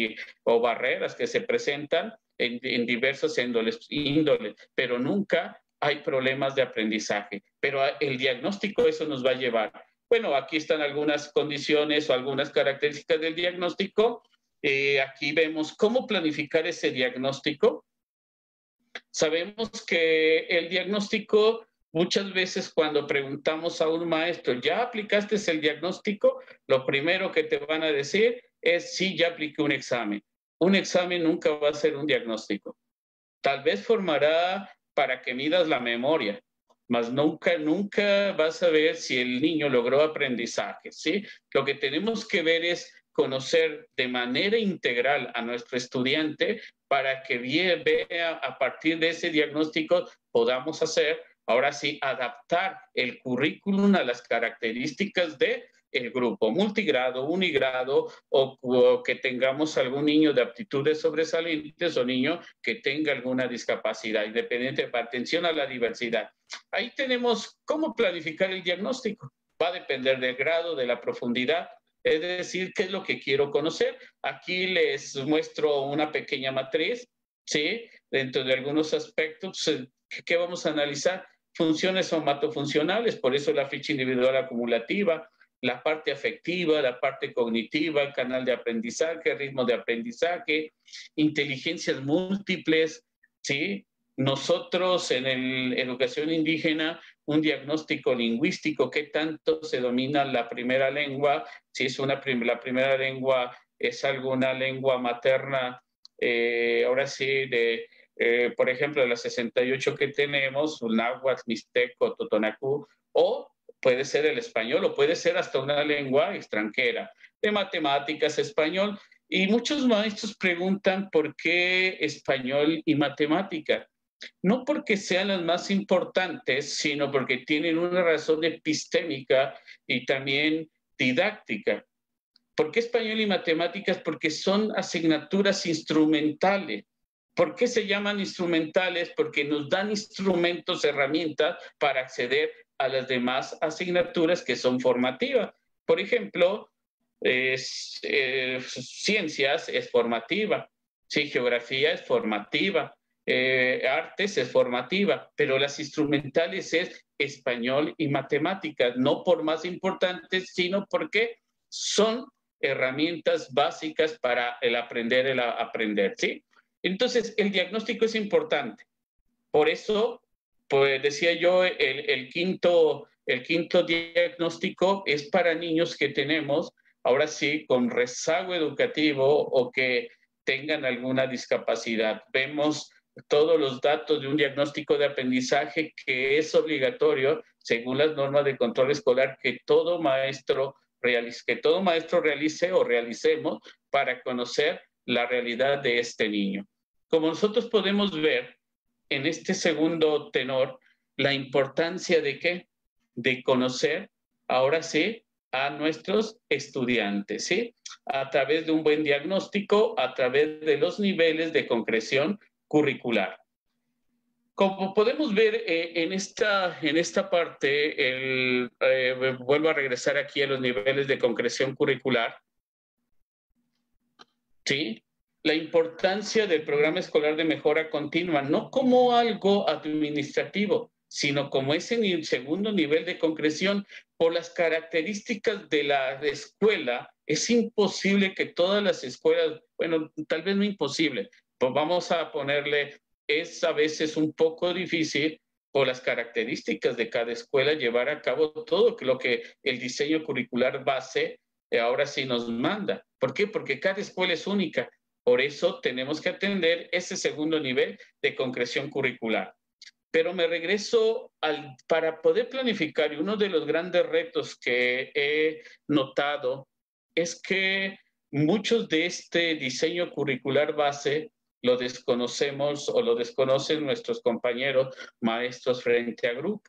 o barreras que se presentan en diversos índoles, pero nunca hay problemas de aprendizaje. Pero el diagnóstico, eso nos va a llevar. Bueno, aquí están algunas condiciones o algunas características del diagnóstico. Aquí vemos cómo planificar ese diagnóstico. Sabemos que el diagnóstico, muchas veces cuando preguntamos a un maestro, ¿ya aplicaste el diagnóstico? Lo primero que te van a decir es, sí, ya apliqué un examen. Un examen nunca va a ser un diagnóstico. Tal vez formará para que midas la memoria, mas nunca vas a ver si el niño logró aprendizaje, ¿sí? Lo que tenemos que ver es conocer de manera integral a nuestro estudiante para que vea a partir de ese diagnóstico podamos hacer, ahora sí, adaptar el currículum a las características de el grupo multigrado, unigrado o que tengamos algún niño de aptitudes sobresalientes o niño que tenga alguna discapacidad, independiente de atención a la diversidad. Ahí tenemos cómo planificar el diagnóstico. Va a depender del grado, de la profundidad, es decir, qué es lo que quiero conocer. Aquí les muestro una pequeña matriz, ¿sí? Dentro de algunos aspectos, ¿qué vamos a analizar? Funciones somatofuncionales, por eso la ficha individual acumulativa, la parte afectiva, la parte cognitiva, el canal de aprendizaje, ritmo de aprendizaje, inteligencias múltiples, ¿sí? Nosotros en educación indígena, un diagnóstico lingüístico, qué tanto se domina la primera lengua, si es la primera lengua es alguna lengua materna, ahora sí, por ejemplo, de las 68 que tenemos, náhuatl, mixteco, totonacú, o puede ser el español o puede ser hasta una lengua extranjera, de matemáticas, español. Y muchos maestros preguntan por qué español y matemática. No porque sean las más importantes, sino porque tienen una razón epistémica y también didáctica. ¿Por qué español y matemáticas? Porque son asignaturas instrumentales. ¿Por qué se llaman instrumentales? Porque nos dan instrumentos, herramientas para acceder a las demás asignaturas que son formativas. Por ejemplo, ciencias es formativa, sí, geografía es formativa, artes es formativa, pero las instrumentales es español y matemáticas, no por más importantes, sino porque son herramientas básicas para el aprender, ¿sí? Entonces, el diagnóstico es importante. Por eso, pues decía yo, el quinto diagnóstico es para niños que tenemos, ahora sí, con rezago educativo o que tengan alguna discapacidad. Vemos todos los datos de un diagnóstico de aprendizaje que es obligatorio, según las normas de control escolar, que todo maestro realice o realicemos para conocer la realidad de este niño. Como nosotros podemos ver en este segundo tenor, la importancia de ¿qué? De conocer, ahora sí, a nuestros estudiantes, ¿sí? A través de un buen diagnóstico, a través de los niveles de concreción curricular. Como podemos ver en esta parte, vuelvo a regresar aquí a los niveles de concreción curricular, ¿sí? La importancia del programa escolar de mejora continua, no como algo administrativo, sino como ese segundo nivel de concreción. Por las características de la escuela, es imposible que todas las escuelas, bueno, tal vez no imposible, pues vamos a ponerle, es a veces un poco difícil por las características de cada escuela llevar a cabo todo lo que el diseño curricular base ahora sí nos manda. ¿Por qué? Porque cada escuela es única. Por eso tenemos que atender ese segundo nivel de concreción curricular. Pero me regreso para poder planificar, y uno de los grandes retos que he notado es que muchos de este diseño curricular base lo desconocemos o lo desconocen nuestros compañeros maestros frente a grupo.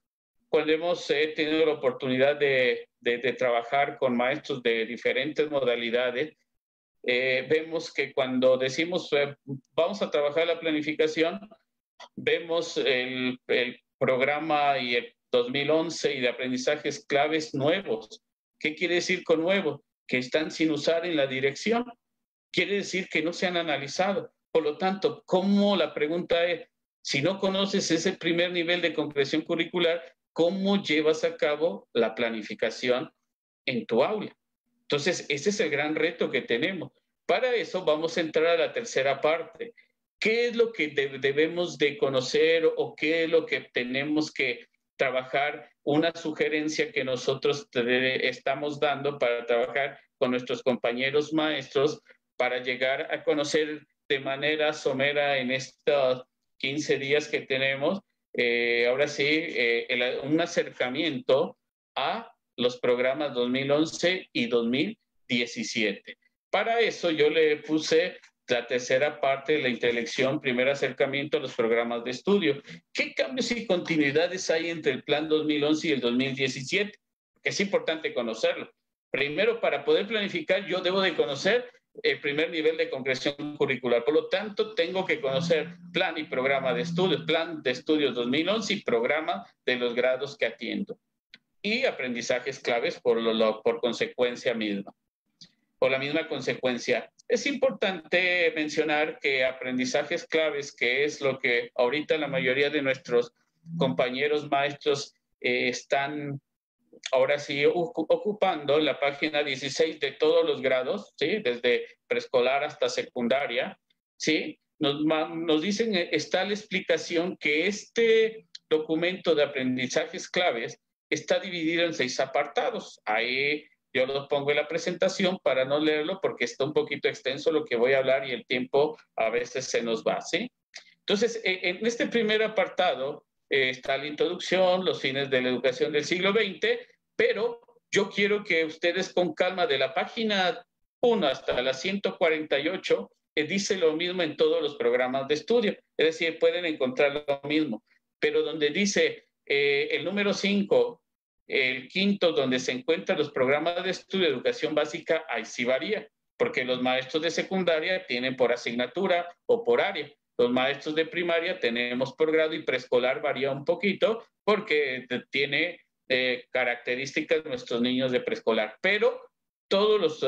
cuando hemos tenido la oportunidad de trabajar con maestros de diferentes modalidades, vemos que cuando decimos vamos a trabajar la planificación, vemos el programa y el 2011 y de aprendizajes claves nuevos. ¿Qué quiere decir con nuevo? Que están sin usar en la dirección. Quiere decir que no se han analizado. Por lo tanto, ¿cómo? La pregunta es, si no conoces ese primer nivel de comprensión curricular, ¿cómo llevas a cabo la planificación en tu aula? Entonces, ese es el gran reto que tenemos. Para eso vamos a entrar a la tercera parte. ¿Qué es lo que debemos de conocer o qué es lo que tenemos que trabajar? Una sugerencia que nosotros estamos dando para trabajar con nuestros compañeros maestros para llegar a conocer de manera somera en estos 15 días que tenemos, ahora sí, un acercamiento a los programas 2011 y 2017. Para eso yo le puse la tercera parte de la intelección, primer acercamiento a los programas de estudio. ¿Qué cambios y continuidades hay entre el plan 2011 y el 2017? Que es importante conocerlo. Primero, para poder planificar, yo debo de conocer el primer nivel de comprensión curricular. Por lo tanto, tengo que conocer plan y programa de estudios, plan de estudios 2011 y programa de los grados que atiendo. Y aprendizajes claves por consecuencia misma. Por la misma consecuencia. Es importante mencionar que aprendizajes claves, que es lo que ahorita la mayoría de nuestros compañeros maestros están ahora sí ocupando la página 16 de todos los grados, ¿sí? Desde preescolar hasta secundaria, ¿sí? Nos dicen, está la explicación que este documento de aprendizajes claves está dividido en 6 apartados. Ahí yo lo pongo en la presentación para no leerlo porque está un poquito extenso lo que voy a hablar y el tiempo a veces se nos va, ¿sí? Entonces, en este primer apartado está la introducción, los fines de la educación del siglo XX, pero yo quiero que ustedes con calma de la página 1 hasta la 148 dice lo mismo en todos los programas de estudio, es decir, pueden encontrar lo mismo, pero donde dice el número 5, el quinto, donde se encuentran los programas de estudio de educación básica, ahí sí varía, porque los maestros de secundaria tienen por asignatura o por área. Los maestros de primaria tenemos por grado y preescolar varía un poquito porque tiene características nuestros niños de preescolar. Pero todos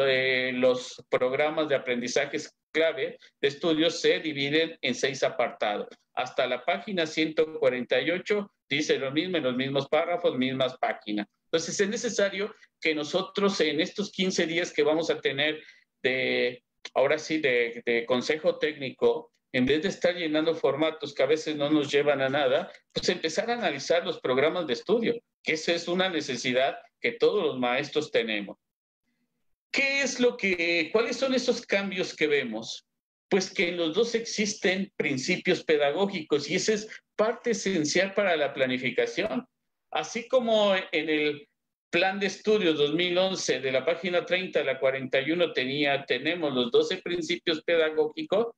los programas de aprendizajes clave de estudios se dividen en 6 apartados. Hasta la página 148 dice lo mismo en los mismos párrafos, mismas páginas. Entonces es necesario que nosotros en estos 15 días que vamos a tener ahora sí, de consejo técnico, en vez de estar llenando formatos que a veces no nos llevan a nada, pues empezar a analizar los programas de estudio, que esa es una necesidad que todos los maestros tenemos. ¿Cuáles son esos cambios que vemos? Pues que en los dos existen principios pedagógicos y esa es parte esencial para la planificación. Así como en el Plan de Estudios 2011 de la página 30 a la 41 tenemos los 12 principios pedagógicos,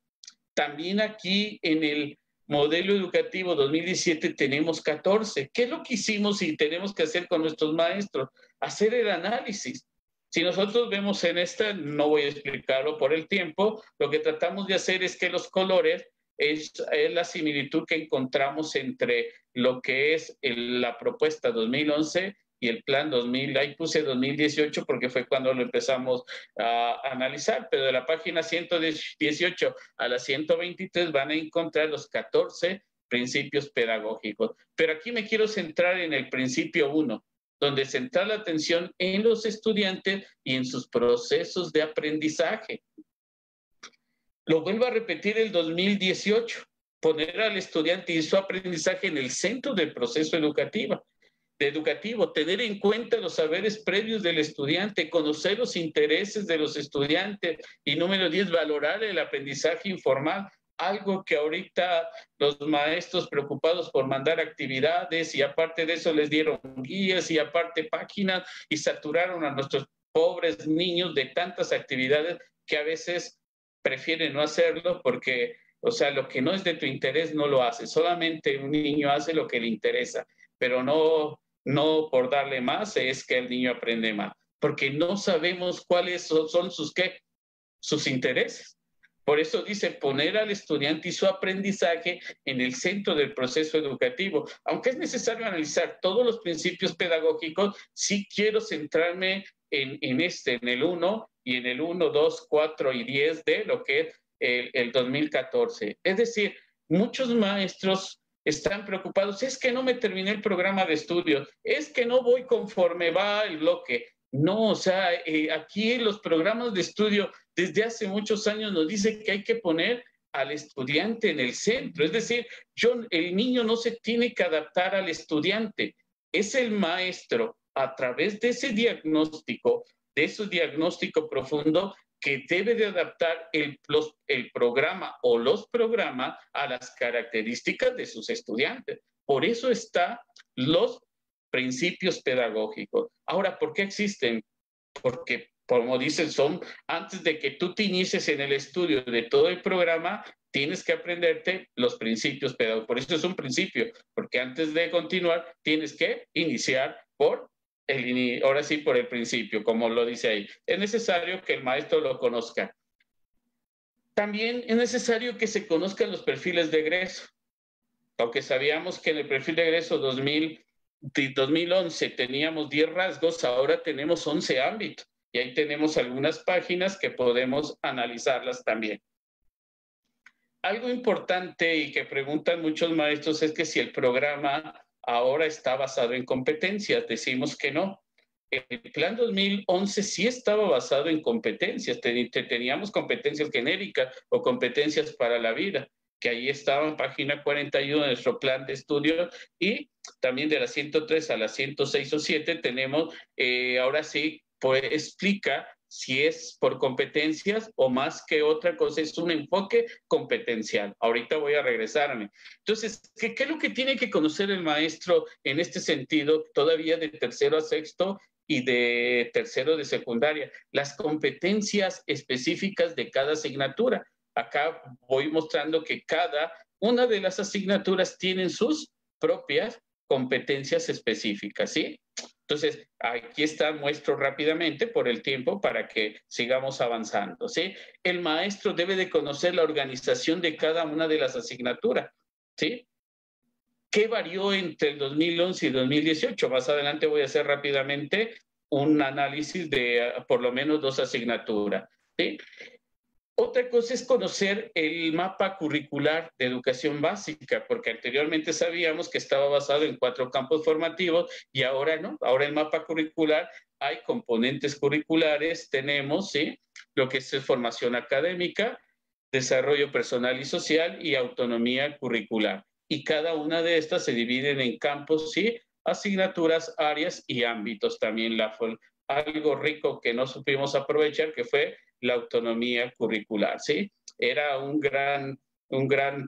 también aquí en el modelo educativo 2017 tenemos 14. ¿Qué es lo que hicimos y tenemos que hacer con nuestros maestros? Hacer el análisis. Si nosotros vemos en esta, no voy a explicarlo por el tiempo, lo que tratamos de hacer es que los colores es la similitud que encontramos entre lo que es la propuesta 2011 y el plan 2000, ahí puse 2018 porque fue cuando lo empezamos a analizar, pero de la página 118 a la 123 van a encontrar los 14 principios pedagógicos. Pero aquí me quiero centrar en el principio 1, donde centrar la atención en los estudiantes y en sus procesos de aprendizaje. Lo vuelvo a repetir el 2018, poner al estudiante y su aprendizaje en el centro del proceso educativo, tener en cuenta los saberes previos del estudiante, conocer los intereses de los estudiantes y número 10, valorar el aprendizaje informal, algo que ahorita los maestros preocupados por mandar actividades y aparte de eso les dieron guías y aparte páginas y saturaron a nuestros pobres niños de tantas actividades que a veces prefieren no hacerlo porque, o sea, lo que no es de tu interés no lo hace, solamente un niño hace lo que le interesa, pero no no por darle más es que el niño aprende más, porque no sabemos cuáles son sus intereses. Por eso dice poner al estudiante y su aprendizaje en el centro del proceso educativo. Aunque es necesario analizar todos los principios pedagógicos, sí quiero centrarme en el 1 y en el 1, 2, 4 y 10 de lo que es el 2014. Es decir, muchos maestros están preocupados, es que no me terminé el programa de estudio, es que no voy conforme va el bloque. No, o sea, aquí los programas de estudio desde hace muchos años nos dicen que hay que poner al estudiante en el centro. Es decir, el niño no se tiene que adaptar al estudiante, es el maestro a través de ese diagnóstico profundo, que debe de adaptar el programa o los programas a las características de sus estudiantes. Por eso están los principios pedagógicos. Ahora, ¿por qué existen? Porque, como dicen, antes de que tú te inicies en el estudio de todo el programa, tienes que aprenderte los principios pedagógicos. Por eso es un principio, porque antes de continuar, tienes que iniciar por el principio, como lo dice ahí. Es necesario que el maestro lo conozca. También es necesario que se conozcan los perfiles de egreso. Aunque sabíamos que en el perfil de egreso 2011 teníamos 10 rasgos, ahora tenemos 11 ámbitos. Y ahí tenemos algunas páginas que podemos analizarlas también. Algo importante y que preguntan muchos maestros es que si el programa ahora está basado en competencias. Decimos que no. El plan 2011 sí estaba basado en competencias. Teníamos competencias genéricas o competencias para la vida, que ahí estaba en página 41 de nuestro plan de estudio, y también de la 103 a la 106 o 7 tenemos, ahora sí, pues explica si es por competencias o más que otra cosa, es un enfoque competencial. Ahorita voy a regresarme. Entonces, ¿qué es lo que tiene que conocer el maestro en este sentido, todavía de tercero a sexto y de tercero de secundaria? Las competencias específicas de cada asignatura. Acá voy mostrando que cada una de las asignaturas tienen sus propias competencias específicas, ¿sí? Entonces, aquí está, muestro rápidamente por el tiempo para que sigamos avanzando, ¿sí? El maestro debe de conocer la organización de cada una de las asignaturas, ¿sí? ¿Qué varió entre el 2011 y 2018? Más adelante voy a hacer rápidamente un análisis de por lo menos 2 asignaturas, ¿sí? Otra cosa es conocer el mapa curricular de educación básica, porque anteriormente sabíamos que estaba basado en 4 campos formativos y ahora no. Ahora el mapa curricular hay componentes curriculares, tenemos, ¿sí?, lo que es formación académica, desarrollo personal y social y autonomía curricular. Y cada una de estas se dividen en campos, ¿sí?, asignaturas, áreas y ámbitos. También algo rico que no supimos aprovechar, que fue la autonomía curricular, ¿sí? Era un gran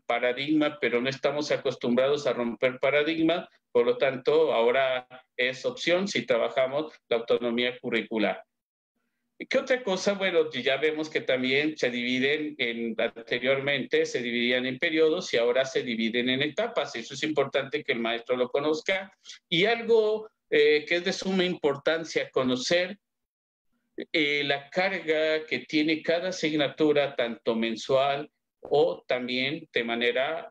paradigma, pero no estamos acostumbrados a romper paradigmas, por lo tanto, ahora es opción si trabajamos la autonomía curricular. ¿Qué otra cosa? Bueno, ya vemos que también se dividen anteriormente se dividían en periodos y ahora se dividen en etapas. Eso es importante que el maestro lo conozca. Y algo que es de suma importancia conocer, la carga que tiene cada asignatura, tanto mensual o también de manera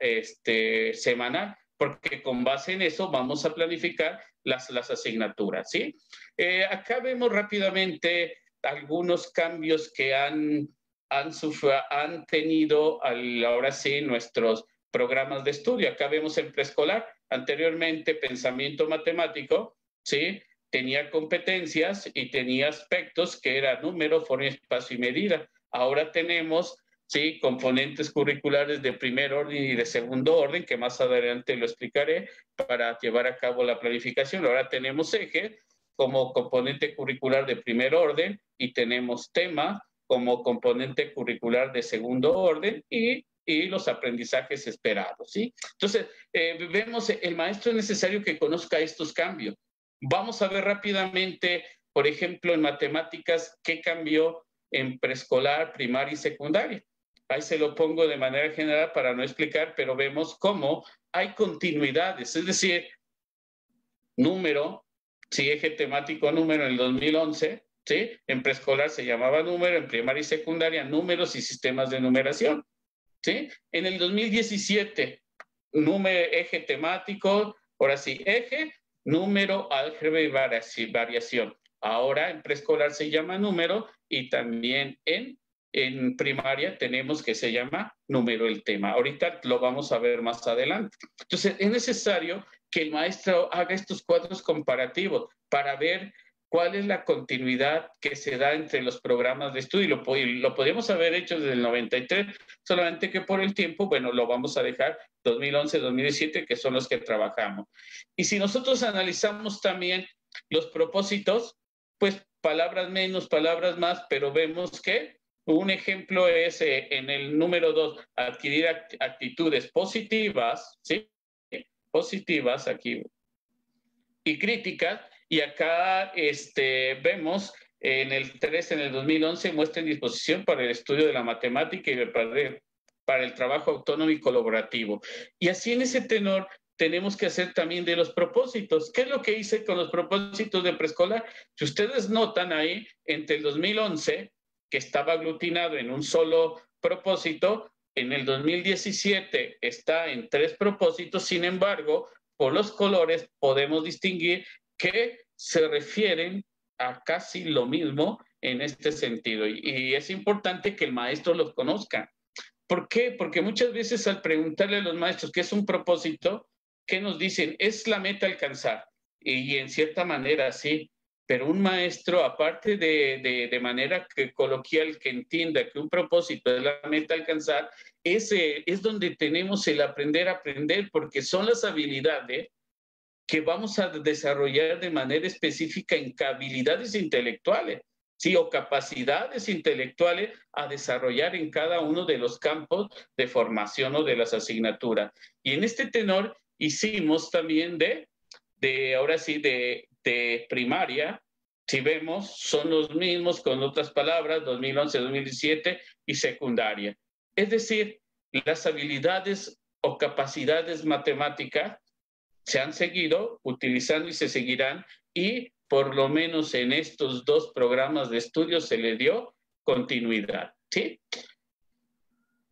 semanal, porque con base en eso vamos a planificar las asignaturas, ¿sí? Acá vemos rápidamente algunos cambios que han tenido ahora sí nuestros programas de estudio. Acá vemos el preescolar, anteriormente pensamiento matemático, ¿sí?, tenía competencias y tenía aspectos que eran número, forma, espacio y medida. Ahora tenemos, ¿sí?, componentes curriculares de primer orden y de segundo orden, que más adelante lo explicaré, para llevar a cabo la planificación. Ahora tenemos eje como componente curricular de primer orden y tenemos tema como componente curricular de segundo orden y los aprendizajes esperados, ¿sí? Entonces, vemos, el maestro es necesario que conozca estos cambios. Vamos a ver rápidamente, por ejemplo, en matemáticas, qué cambió en preescolar, primaria y secundaria. Ahí se lo pongo de manera general para no explicar, pero vemos cómo hay continuidades. Es decir, número, sí, eje temático número en el 2011, ¿sí? En preescolar se llamaba número, en primaria y secundaria números y sistemas de numeración, ¿sí? En el 2017, número, eje temático, ahora sí, eje, número, álgebra y variación. Ahora en preescolar se llama número y también en primaria tenemos que se llama número el tema. Ahorita lo vamos a ver más adelante. Entonces es necesario que el maestro haga estos cuadros comparativos para ver cuál es la continuidad que se da entre los programas de estudio. Lo podemos haber hecho desde el 93, solamente que por el tiempo, bueno, lo vamos a dejar 2011, 2017, que son los que trabajamos. Y si nosotros analizamos también los propósitos, pues palabras menos, palabras más, pero vemos que un ejemplo es en el número 2, adquirir actitudes positivas, ¿sí? Positivas aquí, y críticas, y acá vemos en el 3, en el 2011, muestra en disposición para el estudio de la matemática y para el trabajo autónomo y colaborativo. Y así en ese tenor tenemos que hacer también de los propósitos. ¿Qué es lo que hice con los propósitos de preescolar? Si ustedes notan ahí, entre el 2011, que estaba aglutinado en un solo propósito, en el 2017 está en 3 propósitos, sin embargo, por los colores podemos distinguir que se refieren a casi lo mismo en este sentido. Y es importante que el maestro los conozca. ¿Por qué? Porque muchas veces al preguntarle a los maestros qué es un propósito, ¿qué nos dicen? Es la meta alcanzar. Y en cierta manera sí, pero un maestro, aparte de manera que coloquial, que entienda que un propósito es la meta alcanzar, es donde tenemos el aprender a aprender, porque son las habilidades que vamos a desarrollar de manera específica en habilidades intelectuales, ¿sí? O capacidades intelectuales a desarrollar en cada uno de los campos de formación o de las asignaturas. Y en este tenor hicimos también ahora sí, de primaria, si vemos, son los mismos con otras palabras, 2011, 2017 y secundaria. Es decir, las habilidades o capacidades matemáticas se han seguido utilizando y se seguirán, y por lo menos en estos 2 programas de estudio se le dio continuidad, ¿sí?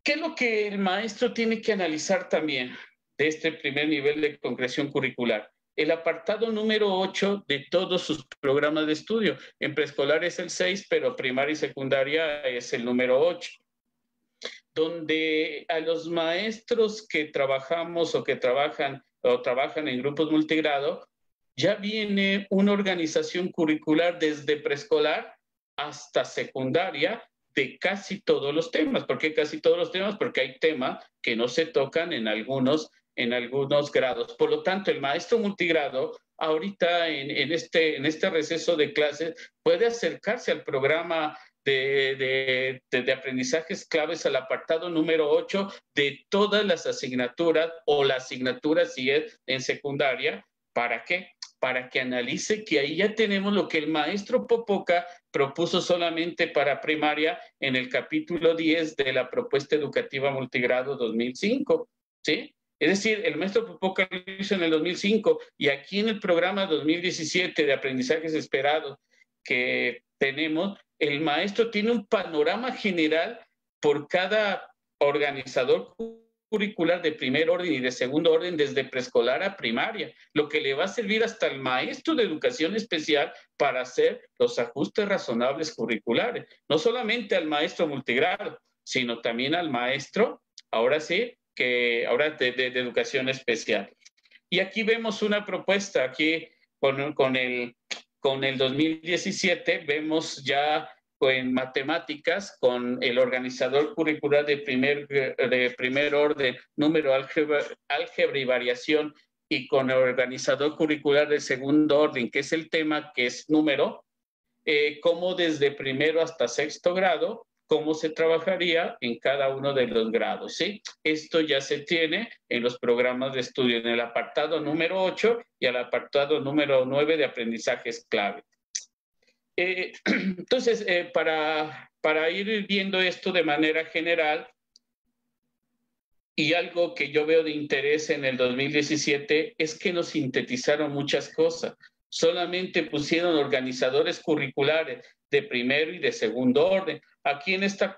¿Qué es lo que el maestro tiene que analizar también de este primer nivel de concreción curricular? El apartado número 8 de todos sus programas de estudio. En preescolar es el 6, pero primaria y secundaria es el número 8. Donde a los maestros que trabajamos o que trabajan en grupos multigrado, ya viene una organización curricular desde preescolar hasta secundaria de casi todos los temas. ¿Por qué casi todos los temas? Porque hay temas que no se tocan en algunos grados. Por lo tanto, el maestro multigrado, ahorita en este receso de clases, puede acercarse al programa de aprendizajes claves al apartado número 8 de todas las asignaturas, o la asignatura si es en secundaria. ¿Para qué? Para que analice que ahí ya tenemos lo que el maestro Popoca propuso solamente para primaria en el capítulo 10 de la propuesta educativa multigrado 2005, ¿sí? Es decir, el maestro Popoca lo hizo en el 2005, y aquí en el programa 2017 de aprendizajes esperados que tenemos, el maestro tiene un panorama general por cada organizador curricular de primer orden y de segundo orden, desde preescolar a primaria, lo que le va a servir hasta el maestro de educación especial para hacer los ajustes razonables curriculares, no solamente al maestro multigrado, sino también al maestro, ahora sí, que ahora de educación especial. Y aquí vemos una propuesta, aquí con el 2017 vemos ya en matemáticas, con el organizador curricular de primer orden, número, álgebra y variación, y con el organizador curricular de segundo orden, que es el tema, que es número, cómo desde primero hasta sexto grado, cómo se trabajaría en cada uno de los grados, ¿sí? Esto ya se tiene en los programas de estudio, en el apartado número 8 y el apartado número 9 de aprendizajes clave. Entonces, para ir viendo esto de manera general, Y algo que yo veo de interés en el 2017 es que nos sintetizaron muchas cosas. Solamente pusieron organizadores curriculares de primero y de segundo orden. Aquí en este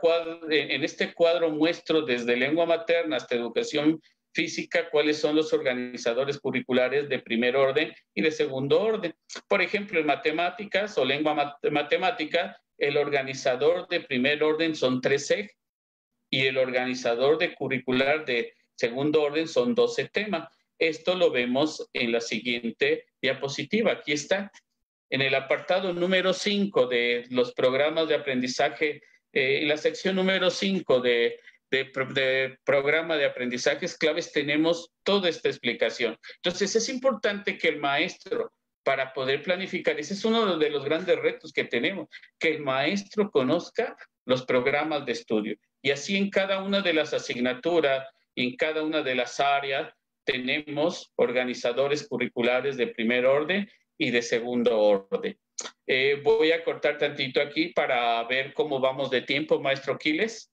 cuadro muestro desde lengua materna hasta educación física cuáles son los organizadores curriculares de primer orden y de segundo orden. Por ejemplo, en matemáticas o lengua matemática, el organizador de primer orden son 3 ejes y el organizador de curricular de segundo orden son 12 temas. Esto lo vemos en la siguiente diapositiva. Aquí está. En el apartado número 5 de los programas de aprendizaje, en la sección número 5 de programa de aprendizajes claves, tenemos toda esta explicación. Entonces, es importante que el maestro, para poder planificar, ese es uno de los grandes retos que tenemos, que el maestro conozca los programas de estudio. Y así en cada una de las asignaturas y en cada una de las áreas tenemos organizadores curriculares de primer orden y de segundo orden. Voy a cortar tantito aquí para ver cómo vamos de tiempo, maestro Quiles.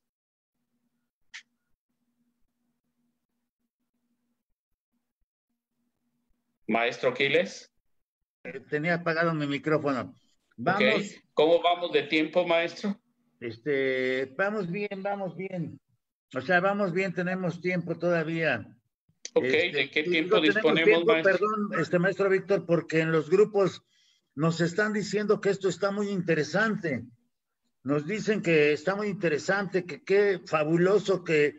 Maestro Quiles. Tenía apagado mi micrófono. Vamos. Okay. ¿Cómo vamos de tiempo, maestro? Vamos bien. O sea, vamos bien, tenemos tiempo todavía. Ok, ¿de qué tiempo disponemos, maestro? Perdón, maestro Víctor, porque en los grupos nos están diciendo que esto está muy interesante. Nos dicen que está muy interesante, que qué fabuloso que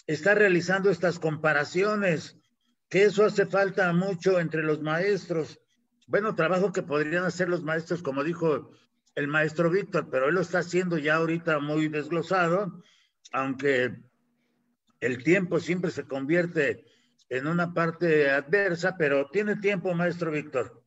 está realizando estas comparaciones, que eso hace falta mucho entre los maestros. Bueno, trabajo que podrían hacer los maestros, como dijo el maestro Víctor, pero él lo está haciendo ya ahorita muy desglosado, aunque el tiempo siempre se convierte en una parte adversa, pero tiene tiempo, maestro Víctor.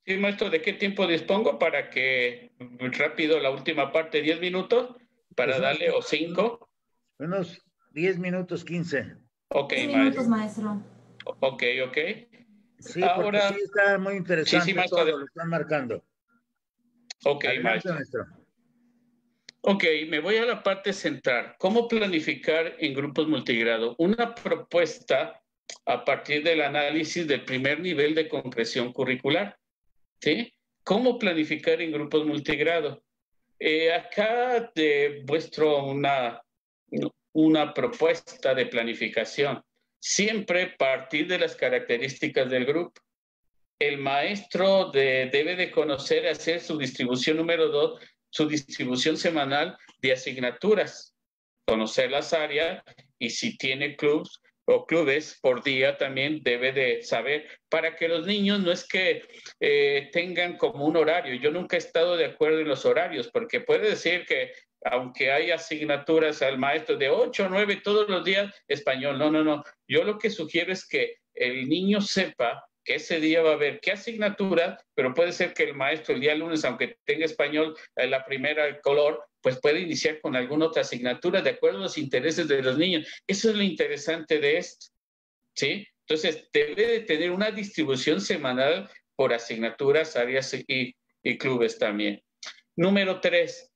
Sí, maestro, ¿de qué tiempo dispongo para que rápido la última parte, 10 minutos, para pues darle, o 5? Unos 10 minutos, 15. Ok, 10 minutos, maestro. Ok. Sí, ahora sí está muy interesante. Sí, maestro, todo lo están marcando. Ok, adelante, maestro. Ok, me voy a la parte central. ¿Cómo planificar en grupos multigrado? Una propuesta a partir del análisis del primer nivel de concreción curricular. ¿Sí? ¿Cómo planificar en grupos multigrado? Acá muestro una propuesta de planificación. Siempre partir de las características del grupo. El maestro debe de conocer y hacer su distribución número 2, su distribución semanal de asignaturas, conocer las áreas y si tiene clubes por día también debe de saber, para que los niños no es que tengan como un horario. Yo nunca he estado de acuerdo en los horarios, porque puede decir que aunque hay asignaturas al maestro de 8 o 9 todos los días, español, no. Yo lo que sugiero es que el niño sepa que ese día va a haber qué asignatura, pero puede ser que el maestro el día lunes, aunque tenga español, la primera color, pues puede iniciar con alguna otra asignatura de acuerdo a los intereses de los niños. Eso es lo interesante de esto, ¿sí? Entonces, debe de tener una distribución semanal por asignaturas, áreas y clubes también. Número 3,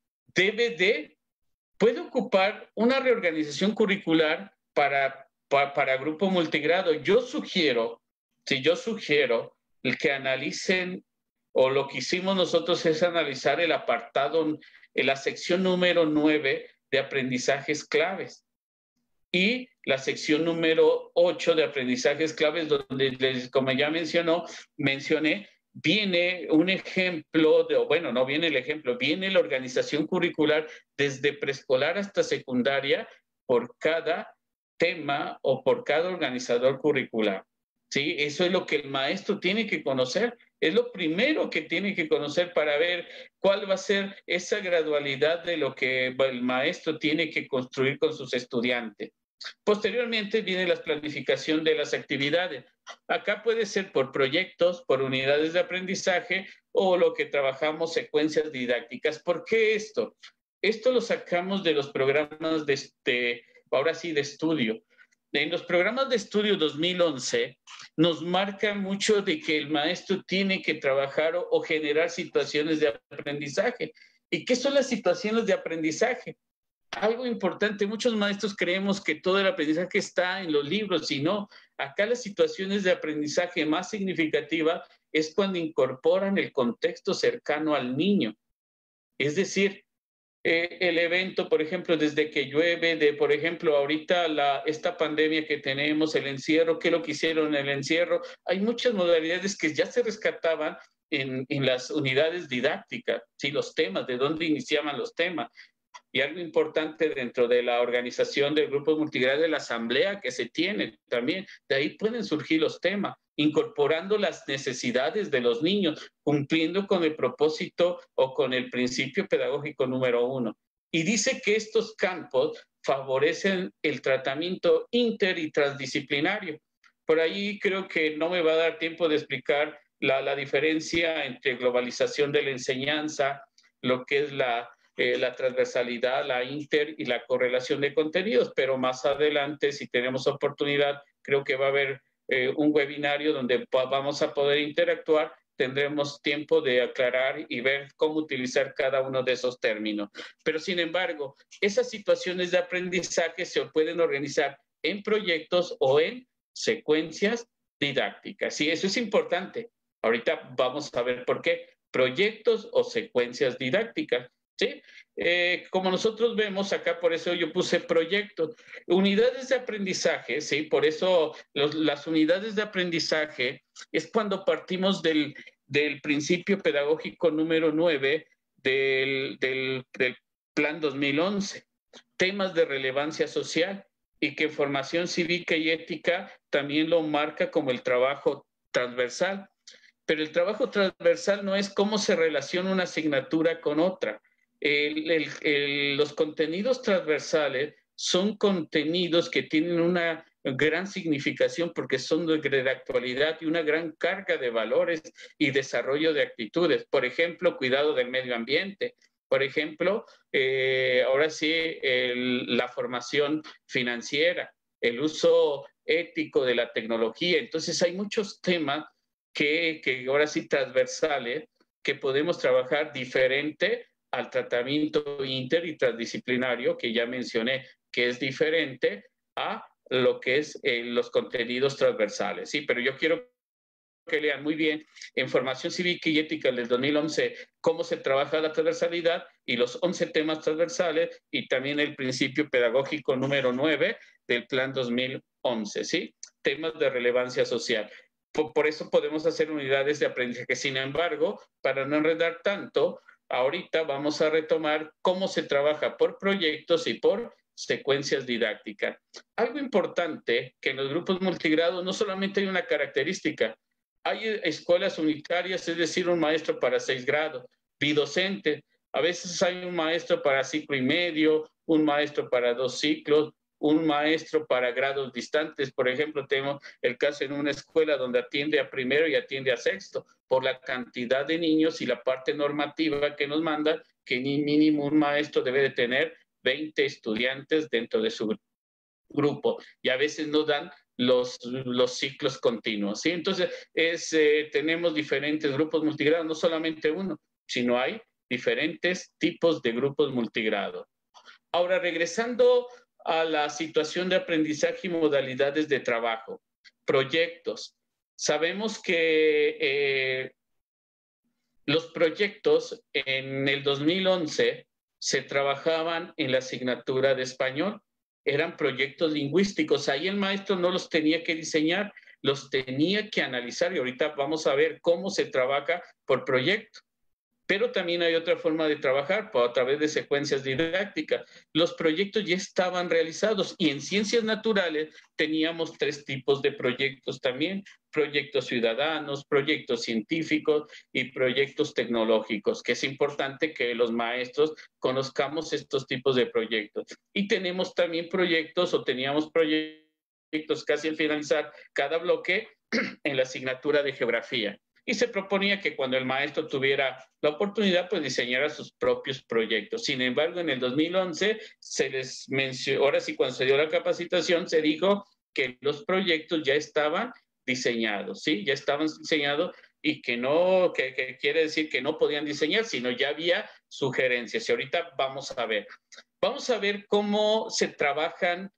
puede ocupar una reorganización curricular para grupo multigrado. Yo sugiero el que analicen, o lo que hicimos nosotros es analizar el apartado, en la sección número 9 de aprendizajes claves y la sección número 8 de aprendizajes claves, donde, como ya mencioné, viene un ejemplo, no viene el ejemplo, viene la organización curricular desde preescolar hasta secundaria por cada tema o por cada organizador curricular. ¿Sí? Eso es lo que el maestro tiene que conocer, es lo primero que tiene que conocer para ver cuál va a ser esa gradualidad de lo que el maestro tiene que construir con sus estudiantes. Posteriormente viene la planificación de las actividades. Acá puede ser por proyectos, por unidades de aprendizaje o lo que trabajamos secuencias didácticas. ¿Por qué esto? Esto lo sacamos de los programas de estudio. En los programas de estudio 2011 nos marca mucho de que el maestro tiene que trabajar o generar situaciones de aprendizaje. ¿Y qué son las situaciones de aprendizaje? algo importante, muchos maestros creemos que todo el aprendizaje está en los libros y no. Acá las situaciones de aprendizaje más significativa es cuando incorporan el contexto cercano al niño. Es decir, el evento, por ejemplo, desde que llueve, por ejemplo, ahorita esta pandemia que tenemos, el encierro, ¿qué es lo que hicieron en el encierro? Hay muchas modalidades que ya se rescataban en las unidades didácticas, ¿sí? Los temas, de dónde iniciaban los temas. Y algo importante dentro de la organización del grupo multigrado de la asamblea que se tiene también, de ahí pueden surgir los temas, incorporando las necesidades de los niños, cumpliendo con el propósito o con el principio pedagógico número 1. Y dice que estos campos favorecen el tratamiento inter y transdisciplinario. Por ahí creo que no me va a dar tiempo de explicar la diferencia entre globalización de la enseñanza, lo que es la transversalidad, la inter y la correlación de contenidos, pero más adelante, si tenemos oportunidad, creo que va a haber un webinario donde vamos a poder interactuar, tendremos tiempo de aclarar y ver cómo utilizar cada uno de esos términos. Pero sin embargo, esas situaciones de aprendizaje se pueden organizar en proyectos o en secuencias didácticas. Y eso es importante. Ahorita vamos a ver por qué. Proyectos o secuencias didácticas. ¿Sí? Como nosotros vemos acá, por eso yo puse proyectos. Unidades de aprendizaje, ¿sí? Por eso las unidades de aprendizaje es cuando partimos del principio pedagógico número 9 del Plan 2011. Temas de relevancia social y que formación cívica y ética también lo marca como el trabajo transversal. Pero el trabajo transversal no es cómo se relaciona una asignatura con otra. Los contenidos transversales son contenidos que tienen una gran significación porque son de actualidad y una gran carga de valores y desarrollo de actitudes. Por ejemplo, cuidado del medio ambiente. Por ejemplo, ahora sí, la formación financiera, el uso ético de la tecnología. Entonces, hay muchos temas que ahora sí transversales que podemos trabajar diferente al tratamiento inter y transdisciplinario que ya mencioné, que es diferente a lo que es los contenidos transversales, ¿sí? Pero yo quiero que lean muy bien en Formación Cívica y Ética del 2011 cómo se trabaja la transversalidad y los 11 temas transversales y también el principio pedagógico número 9 del Plan 2011, ¿sí? Temas de relevancia social. Por eso podemos hacer unidades de aprendizaje. Sin embargo, para no enredar tanto, ahorita vamos a retomar cómo se trabaja por proyectos y por secuencias didácticas. Algo importante que en los grupos multigrado no solamente hay una característica, hay escuelas unitarias, es decir, un maestro para 6 grados, bidocente. A veces hay un maestro para ciclo y medio, un maestro para 2 ciclos, un maestro para grados distantes. Por ejemplo, tenemos el caso en una escuela donde atiende a primero y atiende a sexto, por la cantidad de niños y la parte normativa que nos manda, que mínimo un maestro debe de tener 20 estudiantes dentro de su grupo, y a veces no dan los ciclos continuos, ¿sí? Entonces, tenemos diferentes grupos multigrados, no solamente uno, sino hay diferentes tipos de grupos multigrados. Ahora, regresando a la situación de aprendizaje y modalidades de trabajo, proyectos. Sabemos que los proyectos en el 2011 se trabajaban en la asignatura de español, eran proyectos lingüísticos, ahí el maestro no los tenía que diseñar, los tenía que analizar y ahorita vamos a ver cómo se trabaja por proyecto. Pero también hay otra forma de trabajar a través de secuencias didácticas. Los proyectos ya estaban realizados y en ciencias naturales teníamos 3 tipos de proyectos también, proyectos ciudadanos, proyectos científicos y proyectos tecnológicos, que es importante que los maestros conozcamos estos tipos de proyectos. Y tenemos también proyectos o teníamos proyectos casi al finalizar cada bloque en la asignatura de geografía. Y se proponía que cuando el maestro tuviera la oportunidad, pues diseñara sus propios proyectos. Sin embargo, en el 2011 se les mencionó, ahora sí, cuando se dio la capacitación, se dijo que los proyectos ya estaban diseñados, ¿sí? Ya estaban diseñados y que no, que quiere decir que no podían diseñar, sino ya había sugerencias. Y ahorita vamos a ver. Vamos a ver cómo se trabajan.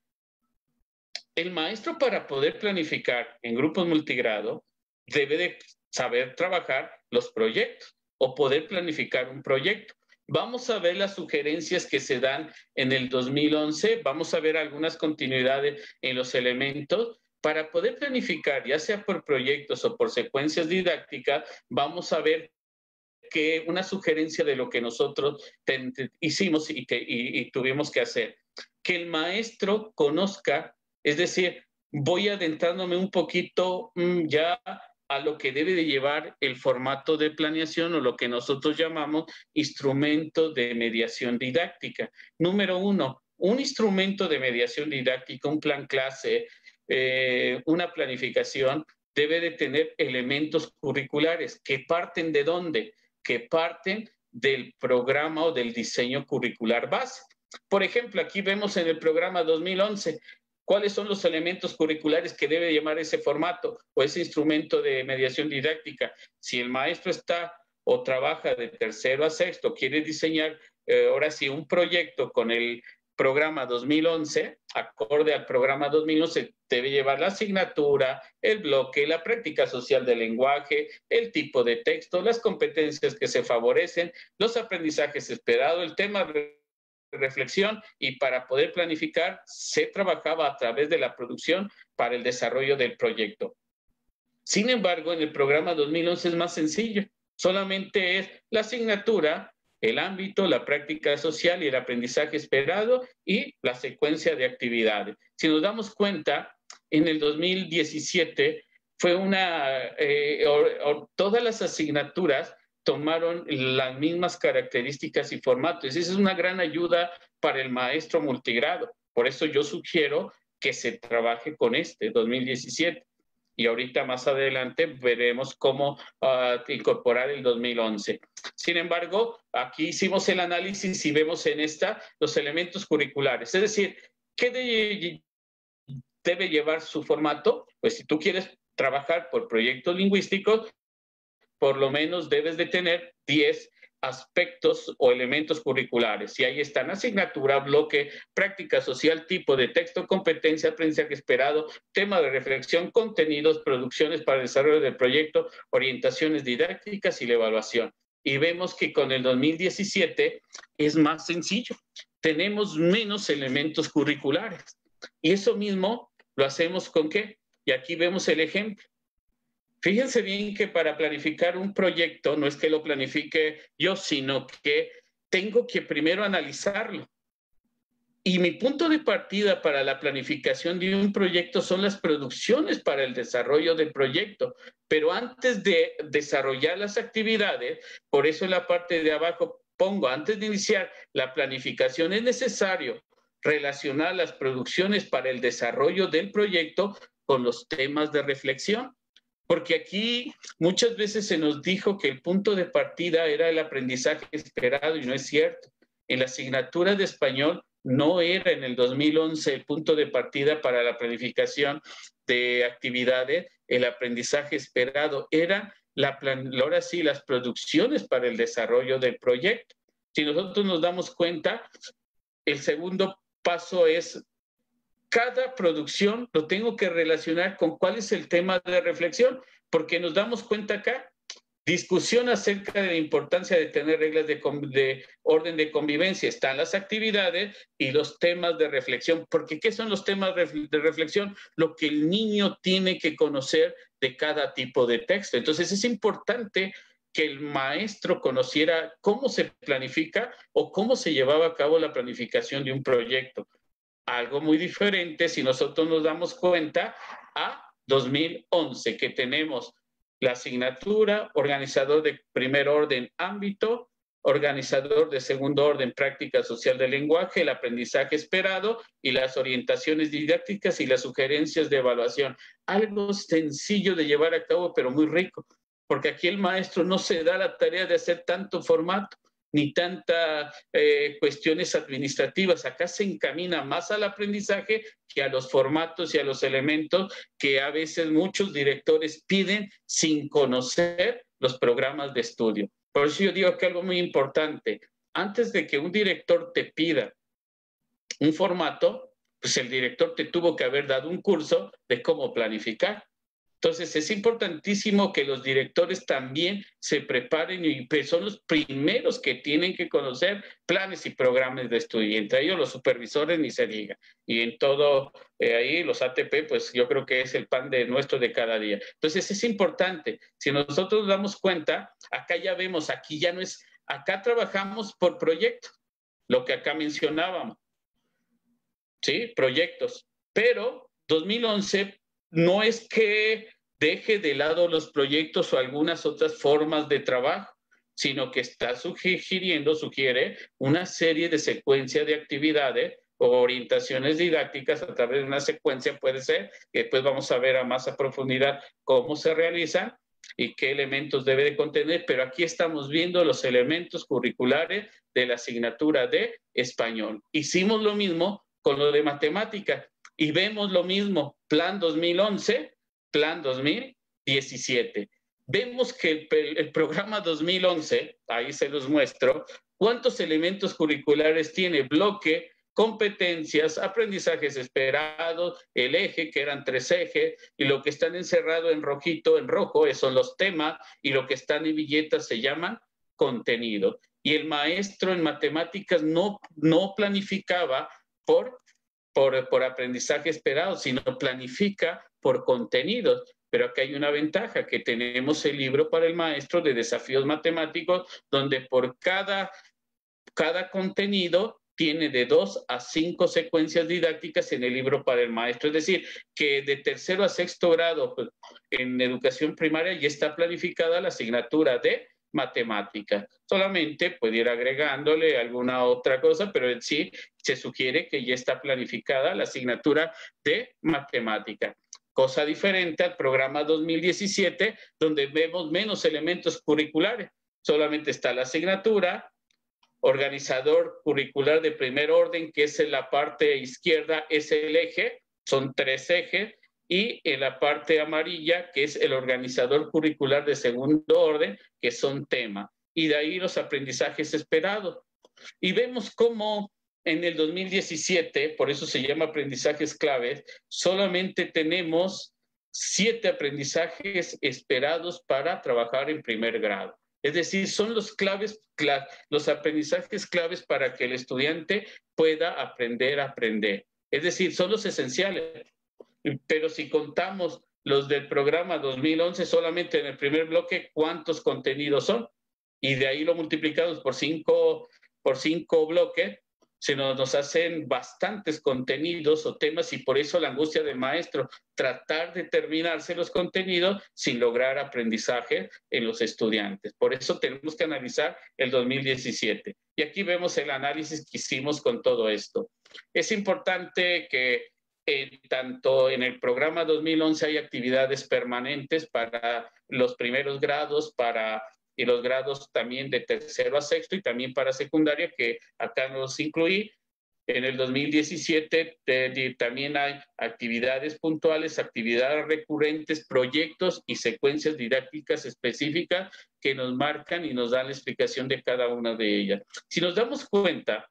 El maestro, para poder planificar en grupos multigrado, debe de saber trabajar los proyectos o poder planificar un proyecto. Vamos a ver las sugerencias que se dan en el 2011, vamos a ver algunas continuidades en los elementos. Para poder planificar, ya sea por proyectos o por secuencias didácticas, vamos a ver que una sugerencia de lo que nosotros hicimos y tuvimos que hacer. Que el maestro conozca, es decir, voy adentrándome un poquito ya a lo que debe de llevar el formato de planeación o lo que nosotros llamamos instrumento de mediación didáctica. Número 1, un instrumento de mediación didáctica, un plan clase, una planificación, debe de tener elementos curriculares que parten ¿de dónde? Que parten del programa o del diseño curricular base. Por ejemplo, aquí vemos en el programa 2011 cuáles son los elementos curriculares que debe llamar ese formato o ese instrumento de mediación didáctica. Si el maestro está o trabaja de tercero a sexto, quiere diseñar ahora sí un proyecto con el programa 2011, acorde al programa 2011, debe llevar la asignatura, el bloque, la práctica social del lenguaje, el tipo de texto, las competencias que se favorecen, los aprendizajes esperados, el tema de reflexión, y para poder planificar se trabajaba a través de la producción para el desarrollo del proyecto. Sin embargo, en el programa 2011 es más sencillo, solamente es la asignatura, el ámbito, la práctica social y el aprendizaje esperado y la secuencia de actividades. Si nos damos cuenta, en el 2017 fue todas las asignaturas tomaron las mismas características y formatos. Esa es una gran ayuda para el maestro multigrado. Por eso yo sugiero que se trabaje con 2017. Y ahorita más adelante veremos cómo incorporar el 2011. Sin embargo, aquí hicimos el análisis y vemos en los elementos curriculares. Es decir, ¿qué debe llevar su formato? Pues si tú quieres trabajar por proyectos lingüísticos, por lo menos debes de tener 10 aspectos o elementos curriculares. Y ahí están: asignatura, bloque, práctica social, tipo de texto, competencia, aprendizaje esperado, tema de reflexión, contenidos, producciones para el desarrollo del proyecto, orientaciones didácticas y la evaluación. Y vemos que con el 2017 es más sencillo. Tenemos menos elementos curriculares. Y eso mismo lo hacemos ¿con qué? Y aquí vemos el ejemplo. Fíjense bien que para planificar un proyecto no es que lo planifique yo, sino que tengo que primero analizarlo. Y mi punto de partida para la planificación de un proyecto son las producciones para el desarrollo del proyecto. Pero antes de desarrollar las actividades, por eso en la parte de abajo pongo, antes de iniciar la planificación es necesario relacionar las producciones para el desarrollo del proyecto con los temas de reflexión. Porque aquí muchas veces se nos dijo que el punto de partida era el aprendizaje esperado y no es cierto. En la asignatura de español no era en el 2011 el punto de partida para la planificación de actividades, el aprendizaje esperado, era ahora sí las producciones para el desarrollo del proyecto. Si nosotros nos damos cuenta, el segundo paso es: cada producción lo tengo que relacionar con cuál es el tema de reflexión, porque nos damos cuenta acá, discusión acerca de la importancia de tener reglas de orden de convivencia. Están las actividades y los temas de reflexión, porque ¿qué son los temas de reflexión? Lo que el niño tiene que conocer de cada tipo de texto. Entonces es importante que el maestro conociera cómo se planifica o cómo se llevaba a cabo la planificación de un proyecto. Algo muy diferente si nosotros nos damos cuenta a 2011, que tenemos la asignatura, organizador de primer orden, ámbito, organizador de segundo orden, práctica social del lenguaje, el aprendizaje esperado y las orientaciones didácticas y las sugerencias de evaluación. Algo sencillo de llevar a cabo, pero muy rico, porque aquí el maestro no se da la tarea de hacer tanto formato ni tantas cuestiones administrativas. Acá se encamina más al aprendizaje que a los formatos y a los elementos que a veces muchos directores piden sin conocer los programas de estudio. Por eso yo digo que algo muy importante: antes de que un director te pida un formato, pues el director te tuvo que haber dado un curso de cómo planificar. Entonces es importantísimo que los directores también se preparen y son los primeros que tienen que conocer planes y programas de estudio. Y entre ellos los supervisores ni se diga. Y en todo ahí los ATP, pues yo creo que es el pan de nuestro de cada día. Entonces es importante. Si nosotros nos damos cuenta, acá ya vemos, aquí ya no es, acá trabajamos por proyecto, lo que acá mencionábamos. ¿Sí? Proyectos. Pero 2011 no es que deje de lado los proyectos o algunas otras formas de trabajo, sino que está sugiere una serie de secuencias de actividades o orientaciones didácticas a través de una secuencia, puede ser, que después vamos a ver a más a profundidad cómo se realizan y qué elementos debe de contener, pero aquí estamos viendo los elementos curriculares de la asignatura de español. Hicimos lo mismo con lo de matemática y vemos lo mismo, plan 2011, plan 2017. Vemos que el programa 2011, ahí se los muestro, cuántos elementos curriculares tiene: bloque, competencias, aprendizajes esperados, el eje, que eran 3 ejes, y lo que están encerrado en rojito, en rojo, son los temas, y lo que están en billetas se llaman contenido. Y el maestro en matemáticas no planificaba por aprendizaje esperado, sino planifica por contenidos. Pero aquí hay una ventaja, que tenemos el libro para el maestro de desafíos matemáticos, donde por cada contenido tiene de 2 a 5 secuencias didácticas en el libro para el maestro. Es decir, que de tercero a sexto grado, pues, en educación primaria ya está planificada la asignatura de matemática. Solamente puede ir agregándole alguna otra cosa, pero en sí se sugiere que ya está planificada la asignatura de matemática. Cosa diferente al programa 2017, donde vemos menos elementos curriculares. Solamente está la asignatura, organizador curricular de primer orden, que es en la parte izquierda, es el eje, son 3 ejes, y en la parte amarilla, que es el organizador curricular de segundo orden, que son temas. Y de ahí los aprendizajes esperados. Y vemos cómo en el 2017, por eso se llama aprendizajes claves, solamente tenemos 7 aprendizajes esperados para trabajar en primer grado. Es decir, son los aprendizajes claves para que el estudiante pueda aprender a aprender. Es decir, son los esenciales. Pero si contamos los del programa 2011, solamente en el primer bloque, ¿cuántos contenidos son? Y de ahí lo multiplicamos por 5 bloques, se nos hacen bastantes contenidos o temas, y por eso la angustia del maestro, tratar de terminarse los contenidos sin lograr aprendizaje en los estudiantes. Por eso tenemos que analizar el 2017. Y aquí vemos el análisis que hicimos con todo esto. Es importante que tanto en el programa 2011 hay actividades permanentes para los primeros grados, y los grados también de tercero a sexto, y también para secundaria, que acá los incluí. En el 2017 también hay actividades puntuales, actividades recurrentes, proyectos y secuencias didácticas específicas que nos marcan y nos dan la explicación de cada una de ellas. Si nos damos cuenta,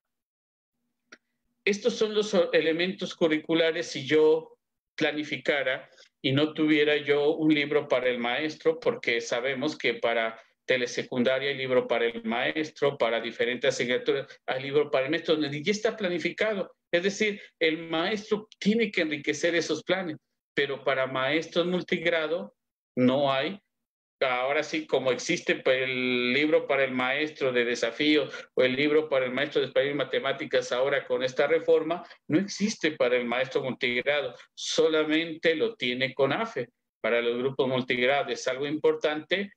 estos son los elementos curriculares si yo planificara y no tuviera yo un libro para el maestro, porque sabemos que para telesecundaria hay libro para el maestro, para diferentes asignaturas hay libro para el maestro, donde ya está planificado. Es decir, el maestro tiene que enriquecer esos planes, pero para maestros multigrado no hay. Ahora sí, como existe el libro para el maestro de desafío o el libro para el maestro de español y matemáticas, ahora con esta reforma, no existe para el maestro multigrado, solamente lo tiene CONAFE para los grupos multigrado. Es algo importante.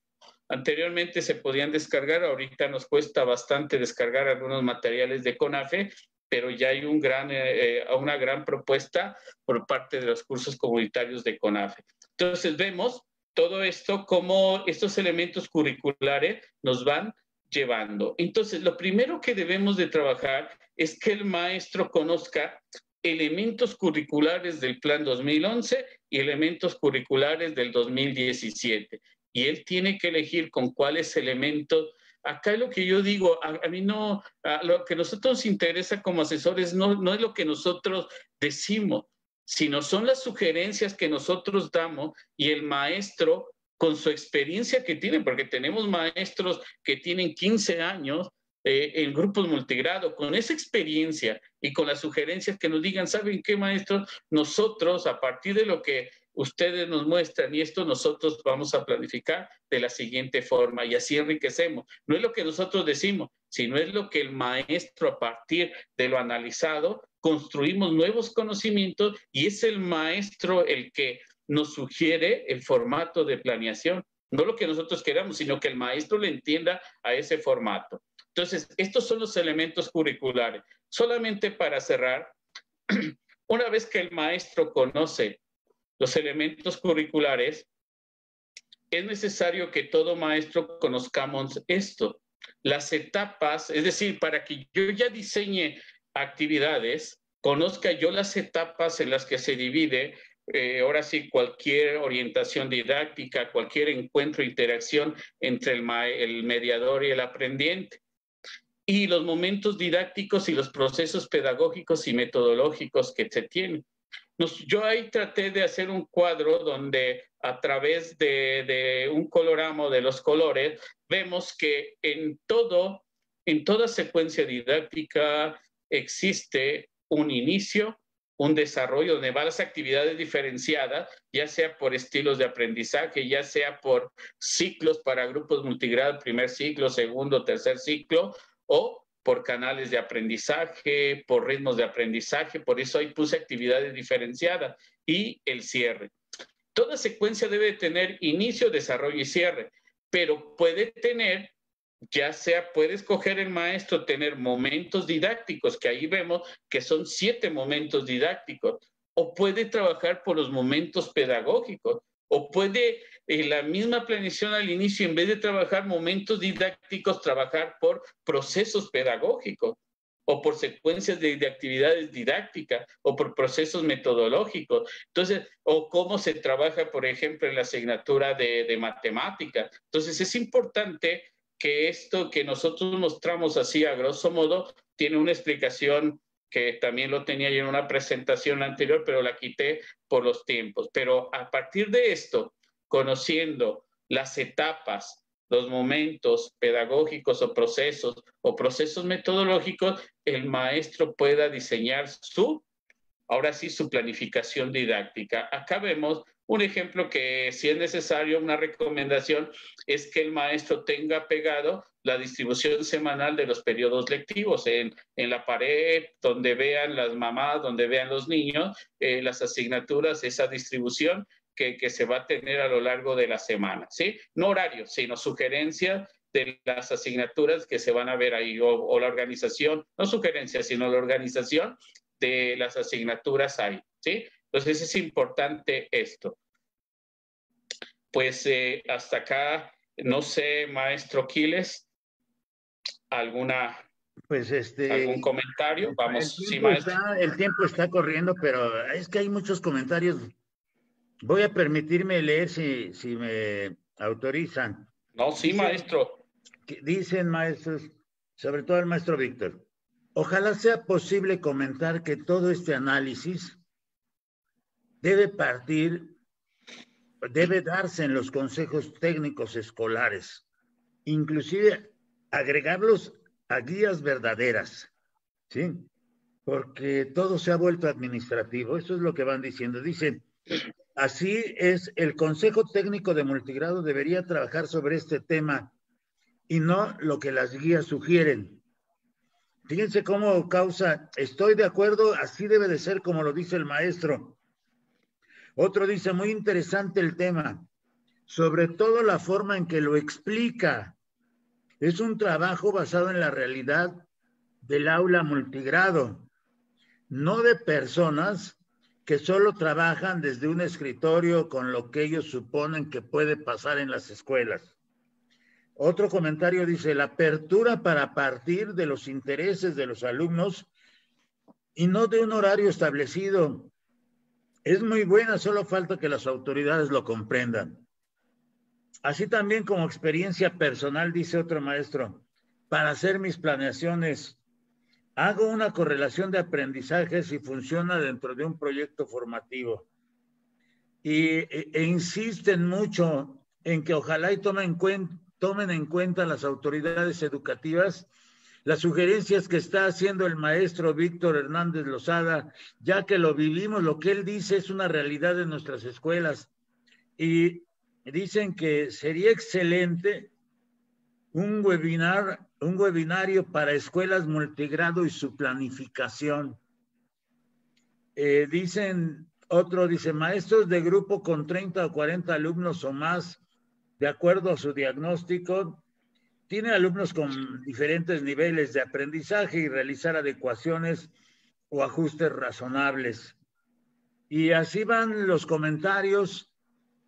Anteriormente se podían descargar, ahorita nos cuesta bastante descargar algunos materiales de CONAFE, pero ya hay una gran propuesta por parte de los cursos comunitarios de CONAFE. Entonces vemos todo esto, cómo estos elementos curriculares nos van llevando. Entonces, lo primero que debemos de trabajar es que el maestro conozca elementos curriculares del plan 2011 y elementos curriculares del 2017. Y él tiene que elegir con cuáles elementos acá es lo que yo digo, a mí no, lo que a nosotros nos interesa como asesores no es lo que nosotros decimos, sino son las sugerencias que nosotros damos y el maestro con su experiencia que tiene, porque tenemos maestros que tienen 15 años en grupos multigrado, con esa experiencia y con las sugerencias que nos digan, ¿saben qué, maestros? Nosotros, a partir de lo que ustedes nos muestran y esto nosotros vamos a planificar de la siguiente forma y así enriquecemos. No es lo que nosotros decimos, sino es lo que el maestro a partir de lo analizado construimos nuevos conocimientos y es el maestro el que nos sugiere el formato de planeación. No lo que nosotros queramos, sino que el maestro le entienda a ese formato. Entonces, estos son los elementos curriculares. Solamente para cerrar, una vez que el maestro conoce los elementos curriculares, es necesario que todo maestro conozcamos esto. Las etapas, es decir, para que yo ya diseñe actividades, conozca yo las etapas en las que se divide, ahora sí, cualquier orientación didáctica, cualquier encuentro, interacción entre el mediador y el aprendiente. Y los momentos didácticos y los procesos pedagógicos y metodológicos que se tienen. Yo ahí traté de hacer un cuadro donde a través de un colorama de los colores vemos que en toda secuencia didáctica existe un inicio, un desarrollo donde van las actividades diferenciadas, ya sea por estilos de aprendizaje, ya sea por ciclos para grupos multigrado, primer ciclo, segundo, tercer ciclo, o por canales de aprendizaje, por ritmos de aprendizaje, por eso ahí puse actividades diferenciadas y el cierre. Toda secuencia debe tener inicio, desarrollo y cierre, pero puede tener, ya sea, puede escoger el maestro tener momentos didácticos, que ahí vemos que son 7 momentos didácticos, o puede trabajar por los momentos pedagógicos, o puede la misma planeación al inicio, en vez de trabajar momentos didácticos, trabajar por procesos pedagógicos o por secuencias de actividades didácticas o por procesos metodológicos. Entonces, o cómo se trabaja, por ejemplo, en la asignatura de matemáticas. Entonces, es importante que esto que nosotros mostramos así a grosso modo tiene una explicación que también lo tenía yo en una presentación anterior, pero la quité por los tiempos. Pero a partir de esto, conociendo las etapas, los momentos pedagógicos o procesos metodológicos, el maestro pueda diseñar ahora sí, su planificación didáctica. Acá vemos un ejemplo que, si es necesario, una recomendación es que el maestro tenga pegado la distribución semanal de los periodos lectivos en la pared, donde vean las mamás, donde vean los niños, las asignaturas, esa distribución que se va a tener a lo largo de la semana, ¿sí? No horarios, sino sugerencias de las asignaturas que se van a ver ahí, o la organización, no sugerencias, sino la organización de las asignaturas ahí, ¿sí? Entonces es importante esto. Pues hasta acá, no sé, maestro Quiles, ¿algún comentario? Vamos, sí, maestro. El tiempo está corriendo, pero es que hay muchos comentarios. Voy a permitirme leer si me autorizan. No, sí, maestro. Dicen maestros, sobre todo el maestro Víctor, ojalá sea posible comentar que todo este análisis debe darse en los consejos técnicos escolares, inclusive agregarlos a guías verdaderas, ¿sí? Porque todo se ha vuelto administrativo, eso es lo que van diciendo. Dicen, así es, el Consejo Técnico de Multigrado debería trabajar sobre este tema y no lo que las guías sugieren. Fíjense cómo causa, estoy de acuerdo, así debe de ser como lo dice el maestro. Otro dice, muy interesante el tema, sobre todo la forma en que lo explica. Es un trabajo basado en la realidad del aula multigrado, no de personas que solo trabajan desde un escritorio con lo que ellos suponen que puede pasar en las escuelas. Otro comentario dice, la apertura para partir de los intereses de los alumnos y no de un horario establecido. Es muy buena, solo falta que las autoridades lo comprendan. Así también como experiencia personal, dice otro maestro, para hacer mis planeaciones, hago una correlación de aprendizajes y funciona dentro de un proyecto formativo. E insisten mucho en que ojalá y tomen en cuenta las autoridades educativas las sugerencias que está haciendo el maestro Víctor Hernández Lozada, ya que lo vivimos, lo que él dice es una realidad en nuestras escuelas. Y dicen que sería excelente un webinario para escuelas multigrado y su planificación. Dice, maestros de grupo con 30 o 40 alumnos o más, de acuerdo a su diagnóstico, tiene alumnos con diferentes niveles de aprendizaje y realizar adecuaciones o ajustes razonables. Y así van los comentarios.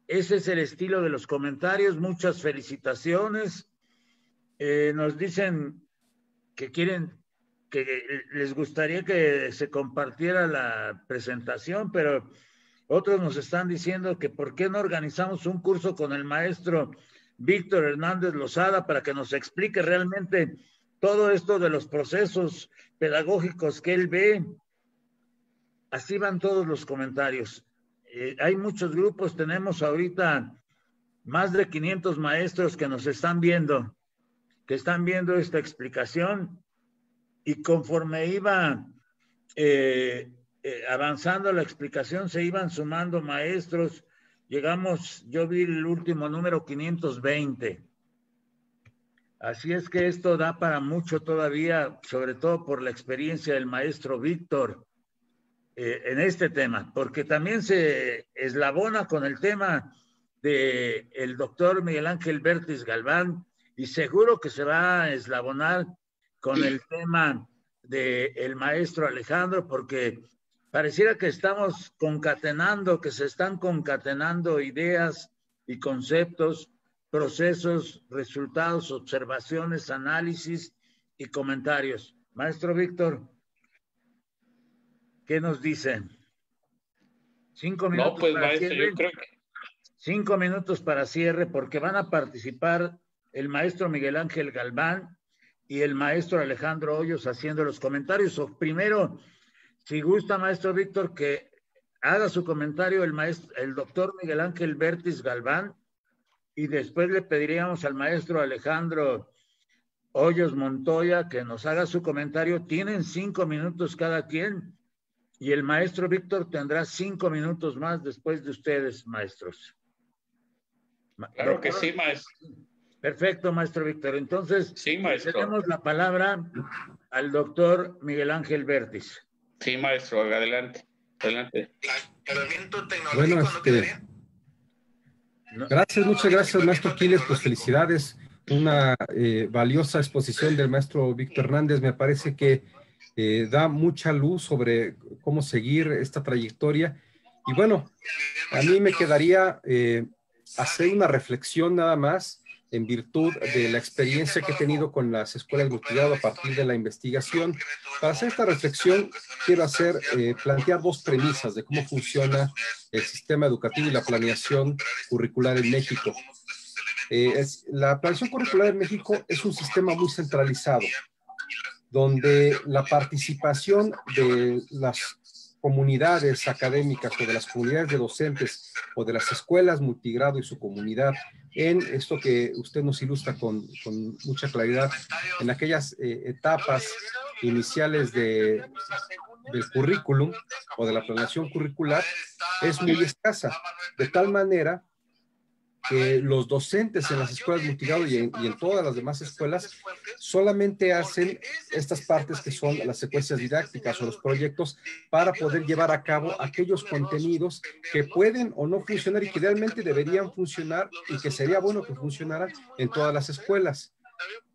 Ese es el estilo de los comentarios. Muchas felicitaciones. Nos dicen que les gustaría que se compartiera la presentación, pero otros nos están diciendo que por qué no organizamos un curso con el maestro Víctor Hernández Lozada para que nos explique realmente todo esto de los procesos pedagógicos que él ve. Así van todos los comentarios. Hay muchos grupos, tenemos ahorita más de 500 maestros que nos están viendo, que están viendo esta explicación, y conforme iba avanzando la explicación, se iban sumando maestros. Llegamos, yo vi el último número 520. Así es que esto da para mucho todavía, sobre todo por la experiencia del maestro Víctor en este tema, porque también se eslabona con el tema del doctor Miguel Ángel Vértiz Galván, y seguro que se va a eslabonar con el tema del maestro Alejandro, porque pareciera que estamos concatenando, que se están concatenando ideas y conceptos, procesos, resultados, observaciones, análisis y comentarios. Maestro Víctor, ¿qué nos dicen? 5 minutos. No, pues para maestro, cierre. yo creo que 5 minutos para cierre, porque van a participar el maestro Miguel Ángel Galván y el maestro Alejandro Hoyos haciendo los comentarios. O primero, si gusta, maestro Víctor, que haga su comentario el doctor Miguel Ángel Vértiz Galván, y después le pediríamos al maestro Alejandro Hoyos Montoya que nos haga su comentario. Tienen 5 minutos cada quien, y el maestro Víctor tendrá 5 minutos más después de ustedes, maestros. Claro, doctor, que sí, maestro. Perfecto, maestro Víctor. Entonces, sí, maestro, tenemos la palabra al doctor Miguel Ángel Vértiz. Sí, maestro, adelante. Adelante. Bueno, gracias, muchas gracias, maestro Quiles. Pues felicidades. Una valiosa exposición del maestro Víctor Hernández. Me parece que da mucha luz sobre cómo seguir esta trayectoria. Y bueno, a mí me quedaría hacer una reflexión nada más en virtud de la experiencia que he tenido con las escuelas multigrado a partir de la investigación. Para hacer esta reflexión, quiero plantear dos premisas de cómo funciona el sistema educativo y la planeación curricular en México. La planeación curricular en México es un sistema muy centralizado, donde la participación de las comunidades académicas o de las comunidades de docentes o de las escuelas multigrado y su comunidad en esto que usted nos ilustra con mucha claridad, en aquellas etapas iniciales del currículum o de la planeación curricular, es muy escasa, de tal manera que los docentes en las escuelas multigrado y en todas las demás escuelas solamente hacen estas partes que son las secuencias didácticas o los proyectos para poder llevar a cabo aquellos contenidos que pueden o no funcionar y que realmente deberían funcionar y que sería bueno que funcionaran en todas las escuelas.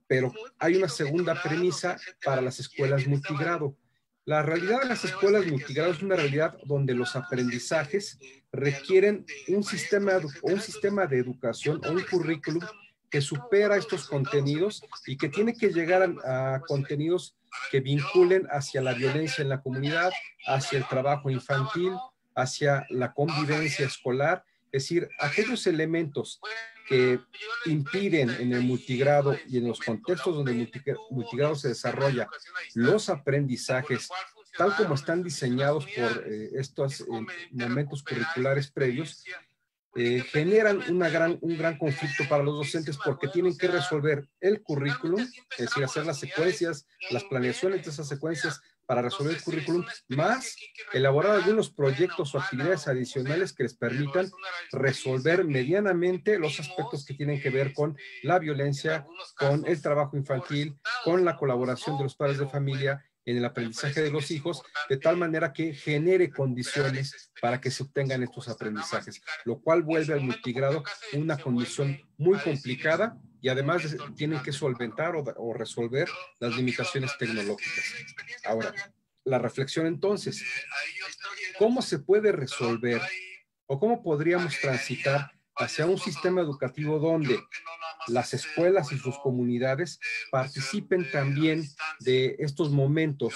Pero hay una segunda premisa para las escuelas multigrado. La realidad de las escuelas multigrado es una realidad donde los aprendizajes requieren un sistema de educación o un currículum que supera estos contenidos y que tiene que llegar a contenidos que vinculen hacia la violencia en la comunidad, hacia el trabajo infantil, hacia la convivencia escolar, es decir, aquellos elementos que impiden en el multigrado y en los contextos donde el multigrado se desarrolla los aprendizajes tal como están diseñados por estos momentos curriculares previos, generan un gran conflicto para los docentes porque tienen que resolver el currículum, es decir, hacer las secuencias, las planeaciones de esas secuencias para resolver el currículum, más elaborar algunos proyectos o actividades adicionales que les permitan resolver medianamente los aspectos que tienen que ver con la violencia, con el trabajo infantil, con la colaboración de los padres de familia en el aprendizaje de los hijos, de tal manera que genere condiciones para que se obtengan estos aprendizajes, lo cual vuelve al multigrado una condición muy complicada y además tienen que solventar o resolver las limitaciones tecnológicas. Ahora, la reflexión entonces, ¿cómo se puede resolver o cómo podríamos transitar hacia un sistema educativo donde las escuelas y sus comunidades participen también de estos momentos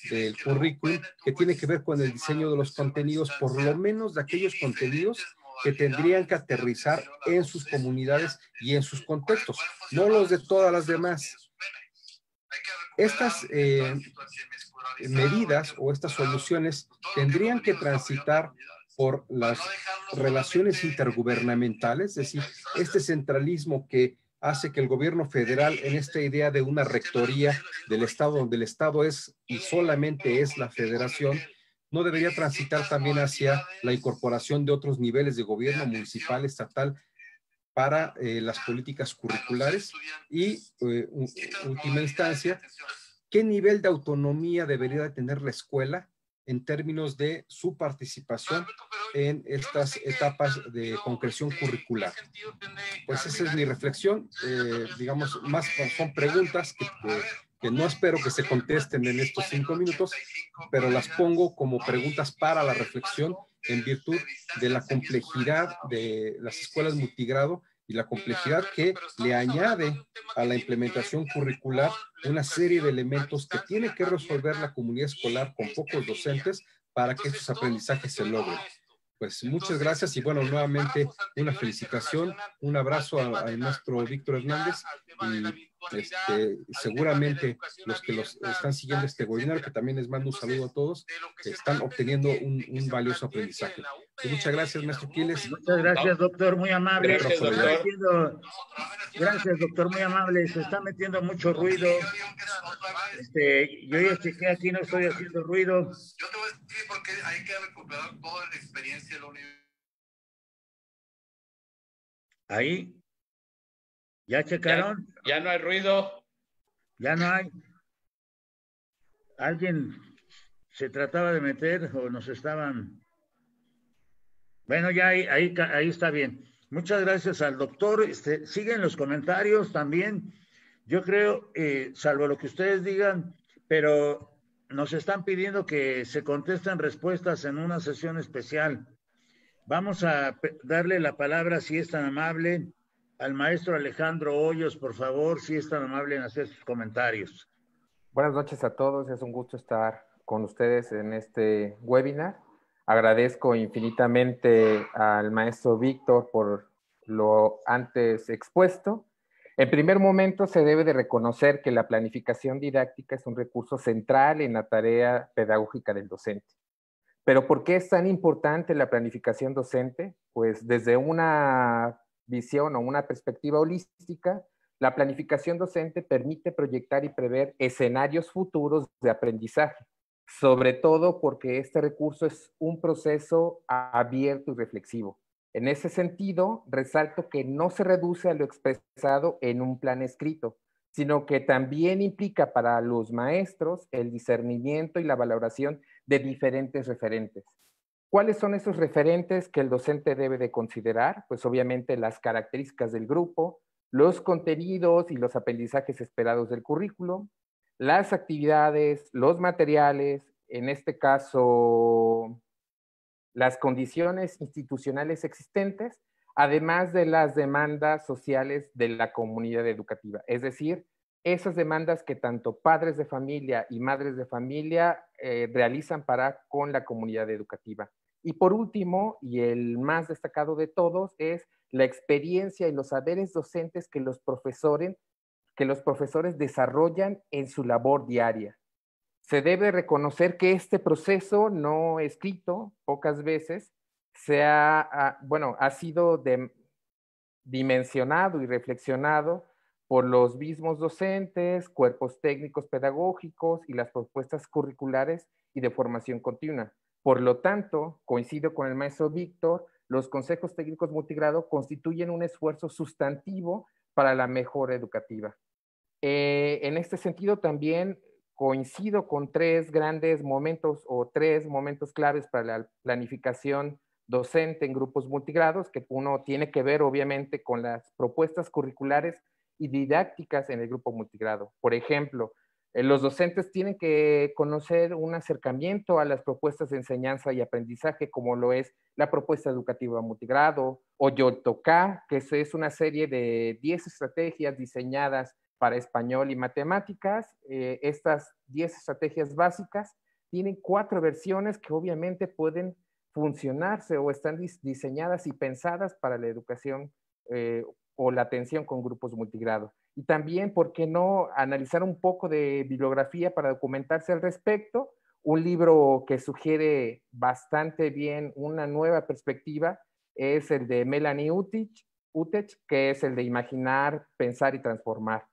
del currículum que tiene que ver con el diseño de los contenidos, por lo menos de aquellos contenidos que tendrían que aterrizar en sus comunidades y en sus contextos, no los de todas las demás? Estas medidas o estas soluciones tendrían que transitar por las relaciones intergubernamentales, es decir, este centralismo que hace que el gobierno federal, en esta idea de una rectoría del Estado, donde el Estado es y solamente es la federación, no debería transitar también hacia la incorporación de otros niveles de gobierno municipal, estatal, para las políticas curriculares y, última instancia, ¿qué nivel de autonomía debería de tener la escuela en términos de su participación en estas etapas de concreción curricular? Pues esa es mi reflexión. Digamos, más son preguntas que no espero que se contesten en estos 5 minutos, pero las pongo como preguntas para la reflexión en virtud de la complejidad de las escuelas multigrado y la complejidad que le añade a la implementación curricular una serie de elementos que tiene que resolver la comunidad escolar con pocos docentes para que estos aprendizajes se logren. Pues muchas gracias y bueno, nuevamente una felicitación, un abrazo al maestro Víctor Hernández y seguramente los que los están siguiendo este webinar, que también les mando un saludo a todos, están obteniendo un valioso aprendizaje. Y muchas gracias, maestro Quiles. Muchas gracias, doctor, muy amable. Gracias, doctor. Gracias, doctor, muy amable. Se está metiendo mucho ruido. Yo ya chequé aquí, no estoy haciendo ruido. Yo te voy a decir porque hay que recuperar toda la experiencia de la universidad. Ahí. ¿Ya checaron? Ya no hay ruido. Ya no hay. ¿Alguien se trataba de meter o nos estaban? Bueno, ya ahí está bien. Muchas gracias al doctor. Siguen los comentarios también. Yo creo, salvo lo que ustedes digan, pero nos están pidiendo que se contesten respuestas en una sesión especial. Vamos a darle la palabra, si es tan amable, al maestro Alejandro Hoyos, por favor, si es tan amable en hacer sus comentarios. Buenas noches a todos, es un gusto estar con ustedes en este webinar. Agradezco infinitamente al maestro Víctor por lo antes expuesto. En primer momento, se debe de reconocer que la planificación didáctica es un recurso central en la tarea pedagógica del docente. Pero ¿por qué es tan importante la planificación docente? Pues desde una visión o una perspectiva holística, la planificación docente permite proyectar y prever escenarios futuros de aprendizaje, sobre todo porque este recurso es un proceso abierto y reflexivo. En ese sentido, resalto que no se reduce a lo expresado en un plan escrito, sino que también implica para los maestros el discernimiento y la valoración de diferentes referentes. ¿Cuáles son esos referentes que el docente debe de considerar? Pues obviamente las características del grupo, los contenidos y los aprendizajes esperados del currículo, las actividades, los materiales, en este caso, las condiciones institucionales existentes, además de las demandas sociales de la comunidad educativa. Es decir, esas demandas que tanto padres de familia y madres de familia realizan para con la comunidad educativa. Y por último, y el más destacado de todos, es la experiencia y los saberes docentes que los profesores desarrollan en su labor diaria. Se debe reconocer que este proceso no escrito, pocas veces, ha sido dimensionado y reflexionado por los mismos docentes, cuerpos técnicos pedagógicos y las propuestas curriculares y de formación continua. Por lo tanto, coincido con el maestro Víctor, los consejos técnicos multigrado constituyen un esfuerzo sustantivo para la mejora educativa. En este sentido, también coincido con tres grandes momentos o tres momentos claves para la planificación docente en grupos multigrados, que uno tiene que ver obviamente con las propuestas curriculares y didácticas en el grupo multigrado. Por ejemplo, los docentes tienen que conocer un acercamiento a las propuestas de enseñanza y aprendizaje, como lo es la propuesta educativa multigrado o YOLTOCA, que es una serie de 10 estrategias diseñadas para español y matemáticas. Estas 10 estrategias básicas tienen 4 versiones que obviamente pueden funcionarse o están diseñadas y pensadas para la educación o la atención con grupos multigrado. Y también, ¿por qué no analizar un poco de bibliografía para documentarse al respecto? Un libro que sugiere bastante bien una nueva perspectiva es el de Melanie Utech, que es el de Imaginar, Pensar y Transformar,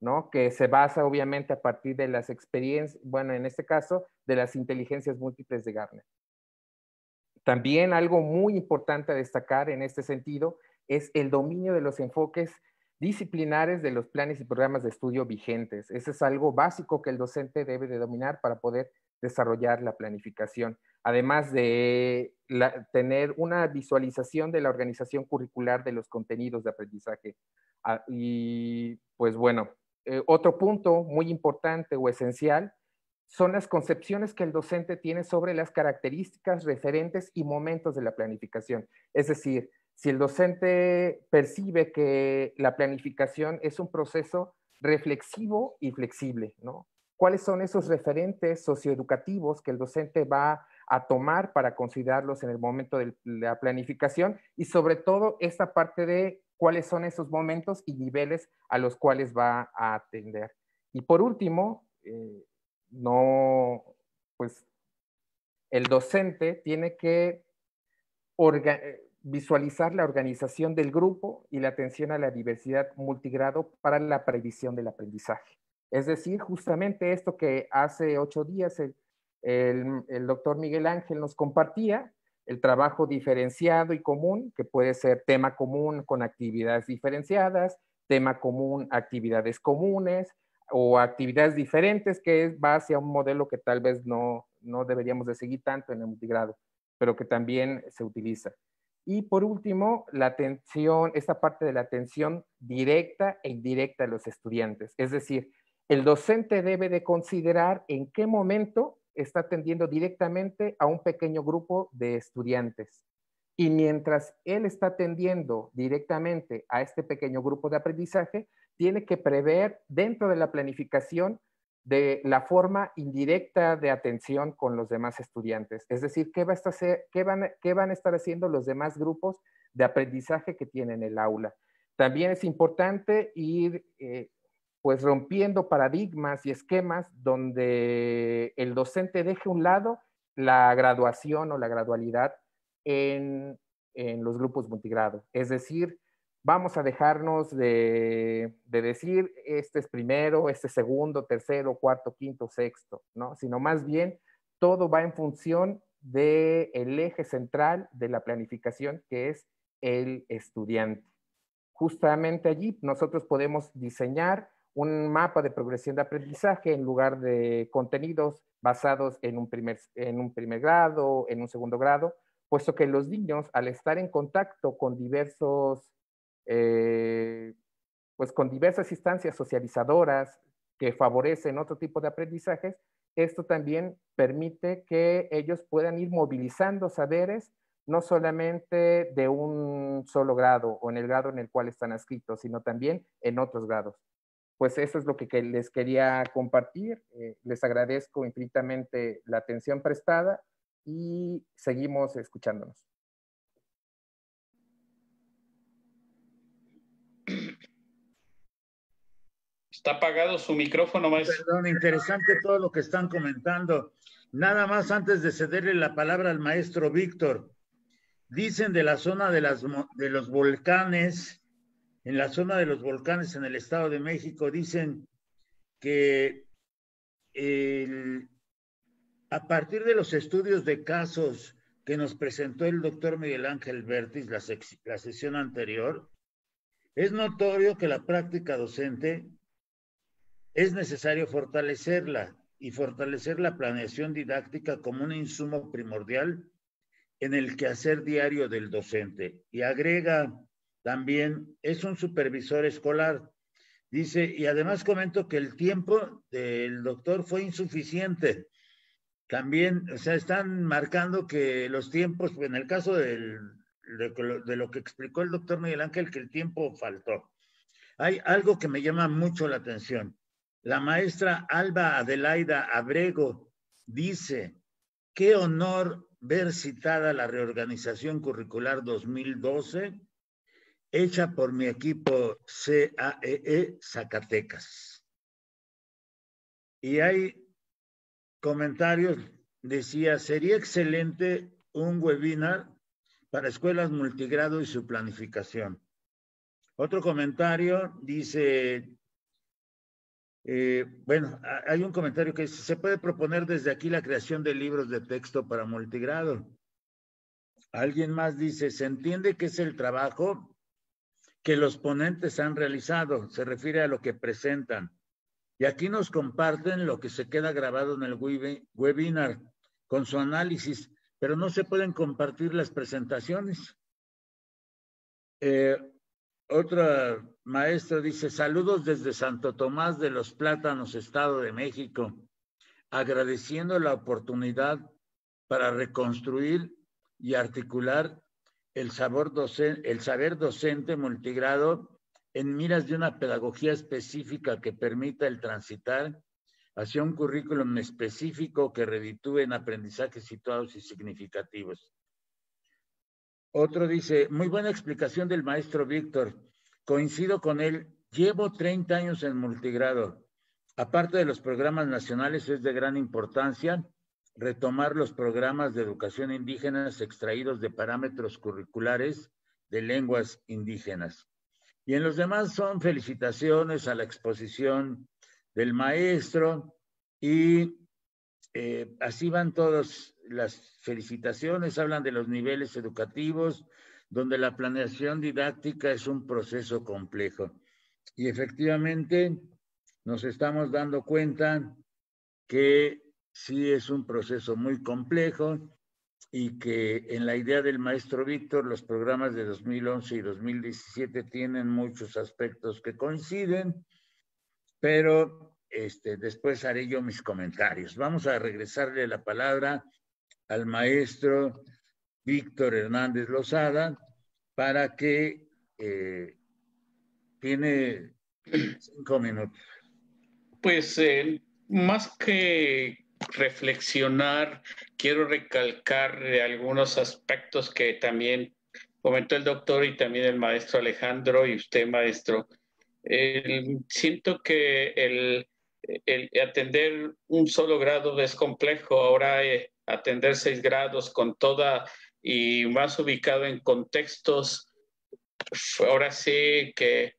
¿no? Que se basa obviamente a partir de las experiencias, bueno, en este caso, de las inteligencias múltiples de Gardner. También algo muy importante a destacar en este sentido es el dominio de los enfoques disciplinares de los planes y programas de estudio vigentes. Eso es algo básico que el docente debe de dominar para poder desarrollar la planificación. Además de tener una visualización de la organización curricular de los contenidos de aprendizaje. Y pues bueno, otro punto muy importante o esencial son las concepciones que el docente tiene sobre las características, referentes y momentos de la planificación. Es decir, si el docente percibe que la planificación es un proceso reflexivo y flexible, ¿no? ¿Cuáles son esos referentes socioeducativos que el docente va a tomar para considerarlos en el momento de la planificación? Y sobre todo esta parte de cuáles son esos momentos y niveles a los cuales va a atender. Y por último, el docente tiene que visualizar la organización del grupo y la atención a la diversidad multigrado para la previsión del aprendizaje. Es decir, justamente esto que hace 8 días el doctor Miguel Ángel nos compartía, el trabajo diferenciado y común, que puede ser tema común con actividades diferenciadas, tema común, actividades comunes, o actividades diferentes, que va hacia un modelo que tal vez no deberíamos de seguir tanto en el multigrado, pero que también se utiliza. Y por último, la atención, esta parte de la atención directa e indirecta a los estudiantes. Es decir, el docente debe de considerar en qué momento está atendiendo directamente a un pequeño grupo de estudiantes. Y mientras él está atendiendo directamente a este pequeño grupo de aprendizaje, tiene que prever dentro de la planificación de la forma indirecta de atención con los demás estudiantes. Es decir, ¿qué van a estar haciendo los demás grupos de aprendizaje que tienen el aula? También es importante ir pues rompiendo paradigmas y esquemas donde el docente deje a un lado la graduación o la gradualidad en los grupos multigrado. Es decir, vamos a dejarnos de decir este es primero, este es segundo, tercero, cuarto, quinto, sexto, ¿no? Sino más bien todo va en función del eje central de la planificación, que es el estudiante. Justamente allí nosotros podemos diseñar un mapa de progresión de aprendizaje en lugar de contenidos basados en un primer grado, en un segundo grado, puesto que los niños, al estar en contacto con con diversas instancias socializadoras que favorecen otro tipo de aprendizajes, esto también permite que ellos puedan ir movilizando saberes, no solamente de un solo grado o en el grado en el cual están adscritos, sino también en otros grados. Pues eso es lo que les quería compartir. Les agradezco infinitamente la atención prestada y seguimos escuchándonos. Está apagado su micrófono, maestro. Perdón, interesante todo lo que están comentando. Nada más antes de cederle la palabra al maestro Víctor. Dicen de la zona de los volcanes, en la zona de los volcanes en el Estado de México, dicen que a partir de los estudios de casos que nos presentó el doctor Miguel Ángel Vértiz la sesión anterior, es notorio que la práctica docente es necesario fortalecerla y fortalecer la planeación didáctica como un insumo primordial en el quehacer diario del docente. Y agrega también, es un supervisor escolar. Dice, y además comento que el tiempo del doctor fue insuficiente. También, o sea, están marcando que los tiempos, en el caso de lo que explicó el doctor Miguel Ángel, que el tiempo faltó. Hay algo que me llama mucho la atención. La maestra Alba Adelaida Abrego dice, qué honor ver citada la reorganización curricular 2012 hecha por mi equipo CAEE Zacatecas. Y hay comentarios, decía, sería excelente un webinar para escuelas multigrado y su planificación. Otro comentario dice, bueno, hay un comentario que dice, se puede proponer desde aquí la creación de libros de texto para multigrado. Alguien más dice, se entiende que es el trabajo que los ponentes han realizado, se refiere a lo que presentan. Y aquí nos comparten lo que se queda grabado en el webinar con su análisis, pero no se pueden compartir las presentaciones. Otra maestra dice, saludos desde Santo Tomás de los Plátanos, Estado de México, agradeciendo la oportunidad para reconstruir y articular el saber docente multigrado en miras de una pedagogía específica que permita el transitar hacia un currículum específico que reditúe en aprendizajes situados y significativos. Otro dice, muy buena explicación del maestro Víctor, coincido con él, llevo 30 años en multigrado. Aparte de los programas nacionales, es de gran importancia retomar los programas de educación indígenas extraídos de parámetros curriculares de lenguas indígenas. Y en los demás son felicitaciones a la exposición del maestro y así van todas las felicitaciones, hablan de los niveles educativos, donde la planeación didáctica es un proceso complejo. Y efectivamente nos estamos dando cuenta que sí es un proceso muy complejo y que en la idea del maestro Víctor, los programas de 2011 y 2017 tienen muchos aspectos que coinciden, pero después haré yo mis comentarios. Vamos a regresarle la palabra al maestro Víctor Hernández Lozada para que tiene 5 minutos. Pues más que reflexionar, quiero recalcar algunos aspectos que también comentó el doctor y también el maestro Alejandro y usted, maestro. Siento que el atender un solo grado es complejo. Ahora atender 6 grados con toda y más ubicado en contextos, ahora sí que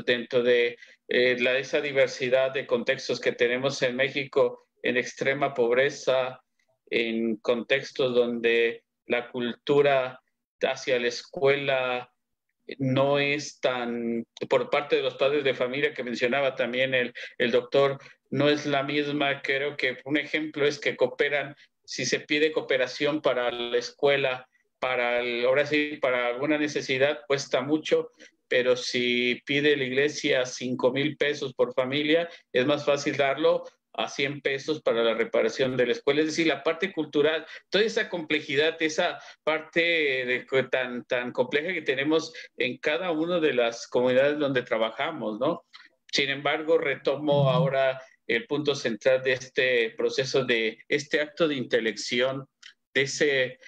dentro de esa diversidad de contextos que tenemos en México, en extrema pobreza, en contextos donde la cultura hacia la escuela no es tan, por parte de los padres de familia que mencionaba también el doctor, no es la misma. Creo que un ejemplo es que cooperan, si se pide cooperación para la escuela, ahora sí, para alguna necesidad cuesta mucho, pero si pide la iglesia 5,000 pesos por familia, es más fácil darlo a 100 pesos para la reparación de la escuela. Es decir, la parte cultural, toda esa complejidad, esa parte tan compleja que tenemos en cada una de las comunidades donde trabajamos, ¿no? Sin embargo, retomo ahora el punto central de este proceso, de este acto de intelección, ese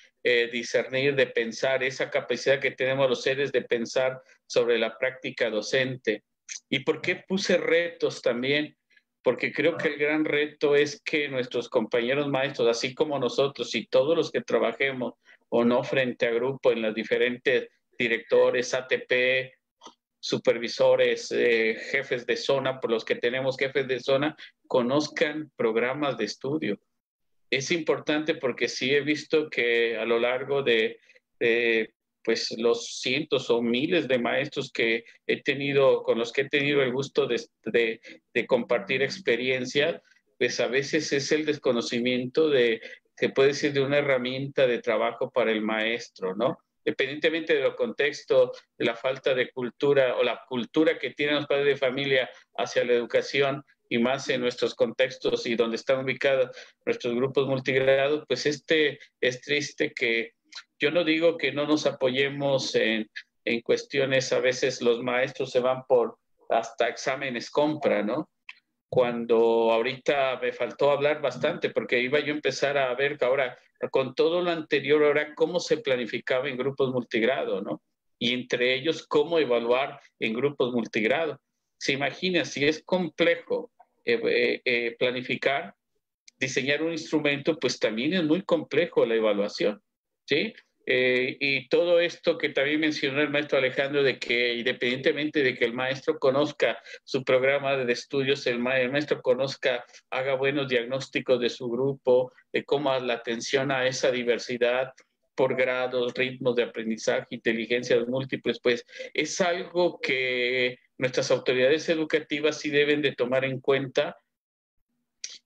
discernir, de pensar, esa capacidad que tenemos los seres de pensar sobre la práctica docente. ¿Y por qué puse retos también? Porque creo que el gran reto es que nuestros compañeros maestros, así como nosotros y todos los que trabajemos o no frente a grupo en las diferentes directores, ATP, supervisores, jefes de zona, por los que tenemos jefes de zona, conozcan programas de estudio. Es importante porque sí he visto que a lo largo de pues los cientos o miles de maestros que he tenido, con los que he tenido el gusto de compartir experiencia, pues a veces es el desconocimiento se puede decir, de una herramienta de trabajo para el maestro, ¿no? Independientemente de los contextos, de la falta de cultura o la cultura que tienen los padres de familia hacia la educación, y más en nuestros contextos y donde están ubicados nuestros grupos multigrados, pues es triste que yo no digo que no nos apoyemos en cuestiones, a veces los maestros se van por hasta exámenes compra, ¿no? Cuando ahorita me faltó hablar bastante, porque iba yo a empezar a ver que ahora, con todo lo anterior, ahora cómo se planificaba en grupos multigrado, ¿no? Y entre ellos, cómo evaluar en grupos multigrado. Se imagina, si es complejo planificar, diseñar un instrumento, pues también es muy complejo la evaluación, ¿sí? Y todo esto que también mencionó el maestro Alejandro, de que independientemente de que el maestro conozca su programa de estudios, el maestro conozca, haga buenos diagnósticos de su grupo, de cómo la atención a esa diversidad por grados, ritmos de aprendizaje, inteligencias múltiples, pues es algo que nuestras autoridades educativas sí deben de tomar en cuenta.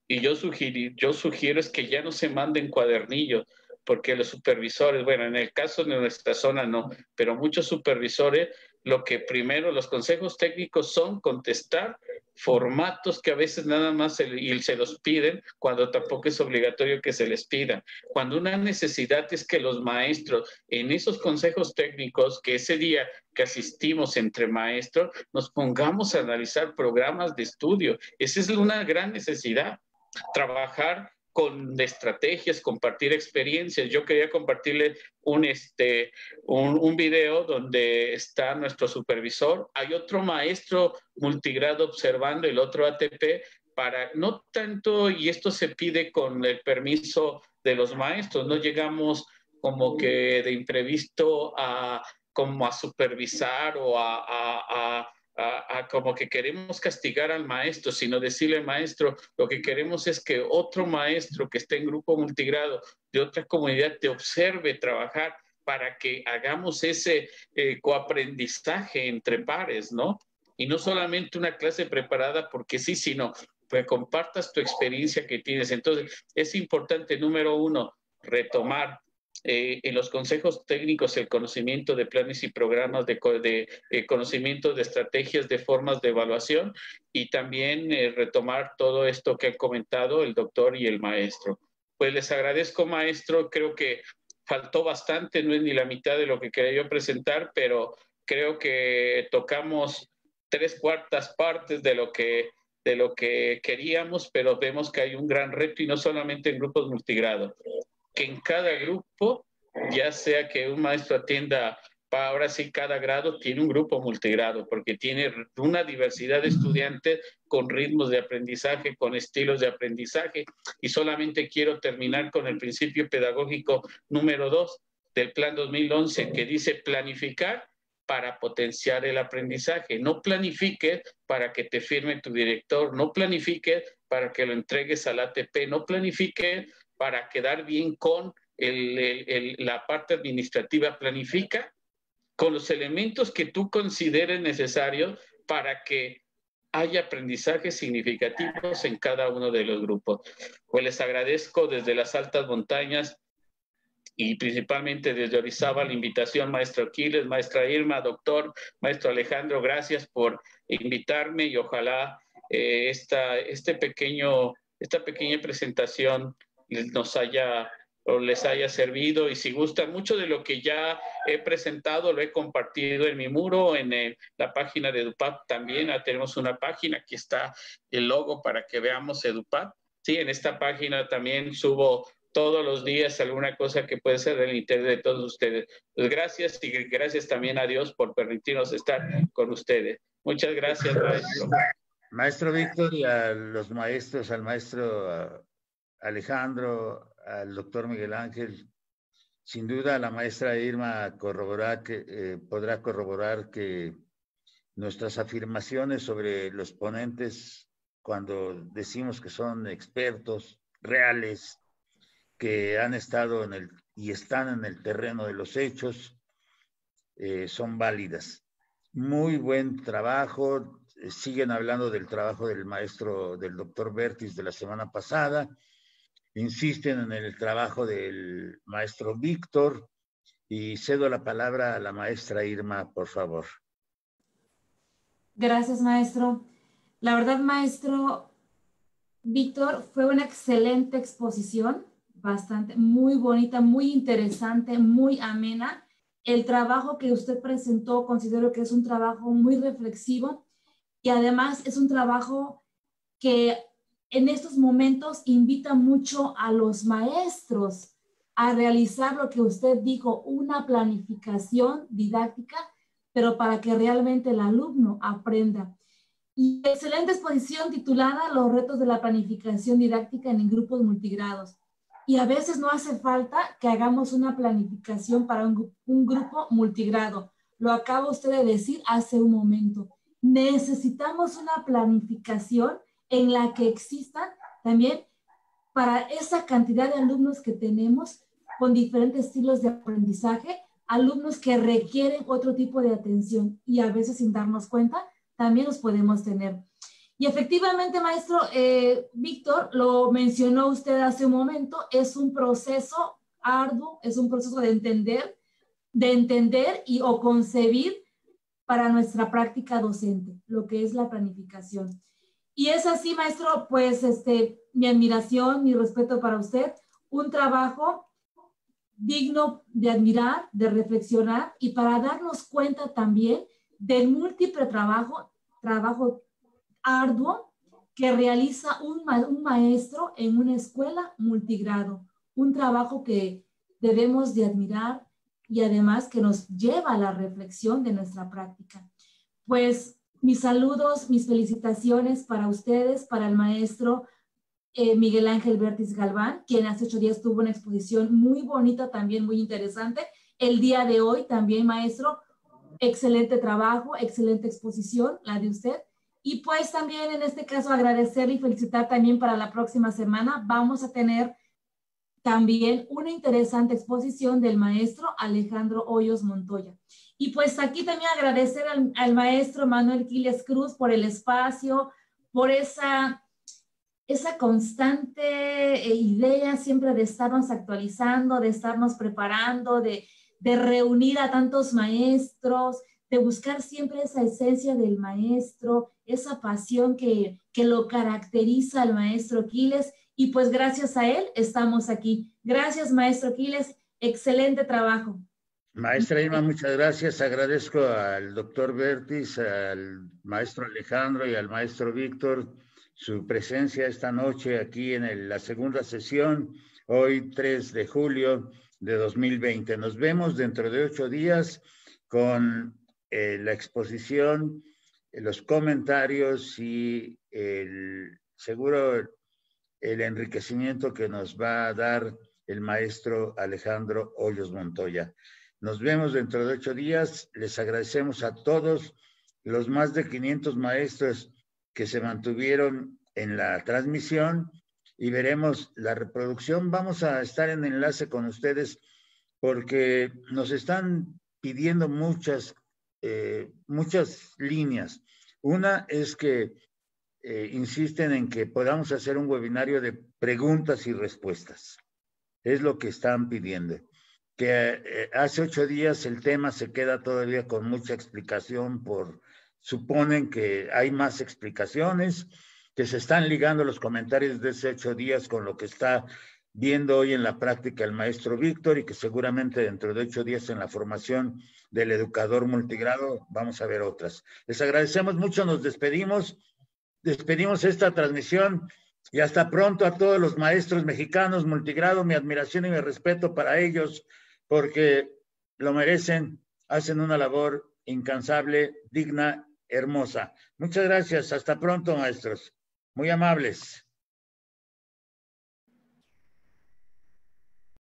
Y yo sugiero es que ya no se manden cuadernillos, porque los supervisores, bueno, en el caso de nuestra zona no, pero muchos supervisores, lo que primero los consejos técnicos son contestar formatos que a veces nada más se los piden, cuando tampoco es obligatorio que se les pidan. Cuando una necesidad es que los maestros en esos consejos técnicos, que ese día que asistimos entre maestros, nos pongamos a analizar programas de estudio. Esa es una gran necesidad. Trabajar con estrategias, compartir experiencias. Yo quería compartirle un video donde está nuestro supervisor. Hay otro maestro multigrado observando, el otro ATP, para no tanto, y esto se pide con el permiso de los maestros, no llegamos como que de imprevisto como a supervisar o a como que queremos castigar al maestro, sino decirle, maestro, lo que queremos es que otro maestro que esté en grupo multigrado de otra comunidad te observe trabajar para que hagamos ese coaprendizaje entre pares, ¿no? Y no solamente una clase preparada porque sí, sino que compartas tu experiencia que tienes. Entonces, es importante, número uno, retomar en los consejos técnicos el conocimiento de planes y programas, de conocimiento de estrategias, de formas de evaluación, y también retomar todo esto que han comentado el doctor y el maestro. Pues les agradezco, maestro, creo que faltó bastante, no es ni la mitad de lo que quería yo presentar, pero creo que tocamos 3/4 partes de lo que queríamos, pero vemos que hay un gran reto, y no solamente en grupos multigrado, que en cada grupo, ya sea que un maestro atienda, ahora sí cada grado tiene un grupo multigrado, porque tiene una diversidad de estudiantes con ritmos de aprendizaje, con estilos de aprendizaje. Y solamente quiero terminar con el principio pedagógico número 2 del Plan 2011, que dice planificar para potenciar el aprendizaje. No planifiques para que te firme tu director, no planifiques para que lo entregues al ATP, no planifiques para quedar bien con la parte administrativa. Planifica con los elementos que tú consideres necesarios para que haya aprendizajes significativos en cada uno de los grupos. Pues les agradezco desde las altas montañas y principalmente desde Orizaba la invitación, maestro Aquiles, maestra Irma, doctor, maestro Alejandro, gracias por invitarme, y ojalá esta pequeña presentación les haya servido. Y si gustan, mucho de lo que ya he presentado lo he compartido en mi muro, en la página de EduPAD también. Tenemos una página, aquí está el logo para que veamos EduPAD. Sí, en esta página también subo todos los días alguna cosa que puede ser del interés de todos ustedes. Pues gracias, y gracias también a Dios por permitirnos estar con ustedes. Muchas gracias, maestro. Maestro Víctor, y a los maestros, al maestro Alejandro, al doctor Miguel Ángel, sin duda la maestra Irma podrá corroborar que nuestras afirmaciones sobre los ponentes, cuando decimos que son expertos reales, que han estado y están en el terreno de los hechos, son válidas. Muy buen trabajo. Siguen hablando del trabajo del doctor Bertis de la semana pasada. Insisten en el trabajo del maestro Víctor, y cedo la palabra a la maestra Irma, por favor. Gracias, maestro. La verdad, maestro Víctor, fue una excelente exposición, muy bonita, muy interesante, muy amena. El trabajo que usted presentó considero que es un trabajo muy reflexivo, y además es un trabajo que en estos momentos invita mucho a los maestros a realizar lo que usted dijo, una planificación didáctica, pero para que realmente el alumno aprenda. Y excelente exposición titulada Los retos de la planificación didáctica en grupos multigrados. Y a veces no hace falta que hagamos una planificación para un grupo multigrado. Lo acaba usted de decir hace un momento. Necesitamos una planificación en la que existan también para esa cantidad de alumnos que tenemos con diferentes estilos de aprendizaje, alumnos que requieren otro tipo de atención, y a veces sin darnos cuenta también los podemos tener. Y efectivamente, maestro Víctor, lo mencionó usted hace un momento, es un proceso arduo, es un proceso de entender o concebir para nuestra práctica docente, lo que es la planificación. Y es así, maestro, pues mi admiración, mi respeto para usted, un trabajo digno de admirar, de reflexionar, y para darnos cuenta también del múltiple trabajo arduo que realiza un maestro en una escuela multigrado, un trabajo que debemos de admirar y además que nos lleva a la reflexión de nuestra práctica. Pues mis saludos, mis felicitaciones para ustedes, para el maestro Miguel Ángel Bertis Galván, quien hace 8 días tuvo una exposición muy bonita, también muy interesante. El día de hoy también, maestro, excelente trabajo, excelente exposición, la de usted. Y pues también en este caso agradecerle y felicitar también para la próxima semana. Vamos a tener también una interesante exposición del maestro Alejandro Hoyos Montoya. Y pues aquí también agradecer al maestro Manuel Quiles Cruz por el espacio, por esa constante idea siempre de estarnos actualizando, de estarnos preparando, de reunir a tantos maestros, de buscar siempre esa esencia del maestro, esa pasión que lo caracteriza al maestro Quiles, y pues gracias a él estamos aquí. Gracias, maestro Quiles, excelente trabajo. Maestra Irma, muchas gracias. Agradezco al doctor Bertis, al maestro Alejandro y al maestro Víctor su presencia esta noche aquí en la segunda sesión, hoy 3 de julio de 2020. Nos vemos dentro de 8 días con la exposición, los comentarios y seguro el enriquecimiento que nos va a dar el maestro Alejandro Hoyos Montoya. Nos vemos dentro de 8 días. Les agradecemos a todos los más de 500 maestros que se mantuvieron en la transmisión, y veremos la reproducción. Vamos a estar en enlace con ustedes porque nos están pidiendo muchas líneas. Una es que insisten en que podamos hacer un webinario de preguntas y respuestas. Es lo que están pidiendo. Que hace 8 días el tema se queda todavía con mucha explicación, suponen que hay más explicaciones, que se están ligando los comentarios de hace 8 días con lo que está viendo hoy en la práctica el maestro Víctor, y que seguramente dentro de 8 días en la formación del educador multigrado vamos a ver otras. Les agradecemos mucho, nos despedimos esta transmisión Y hasta pronto a todos los maestros mexicanos multigrado, mi admiración y mi respeto para ellos, porque lo merecen, hacen una labor incansable, digna, hermosa. Muchas gracias, hasta pronto, maestros. Muy amables.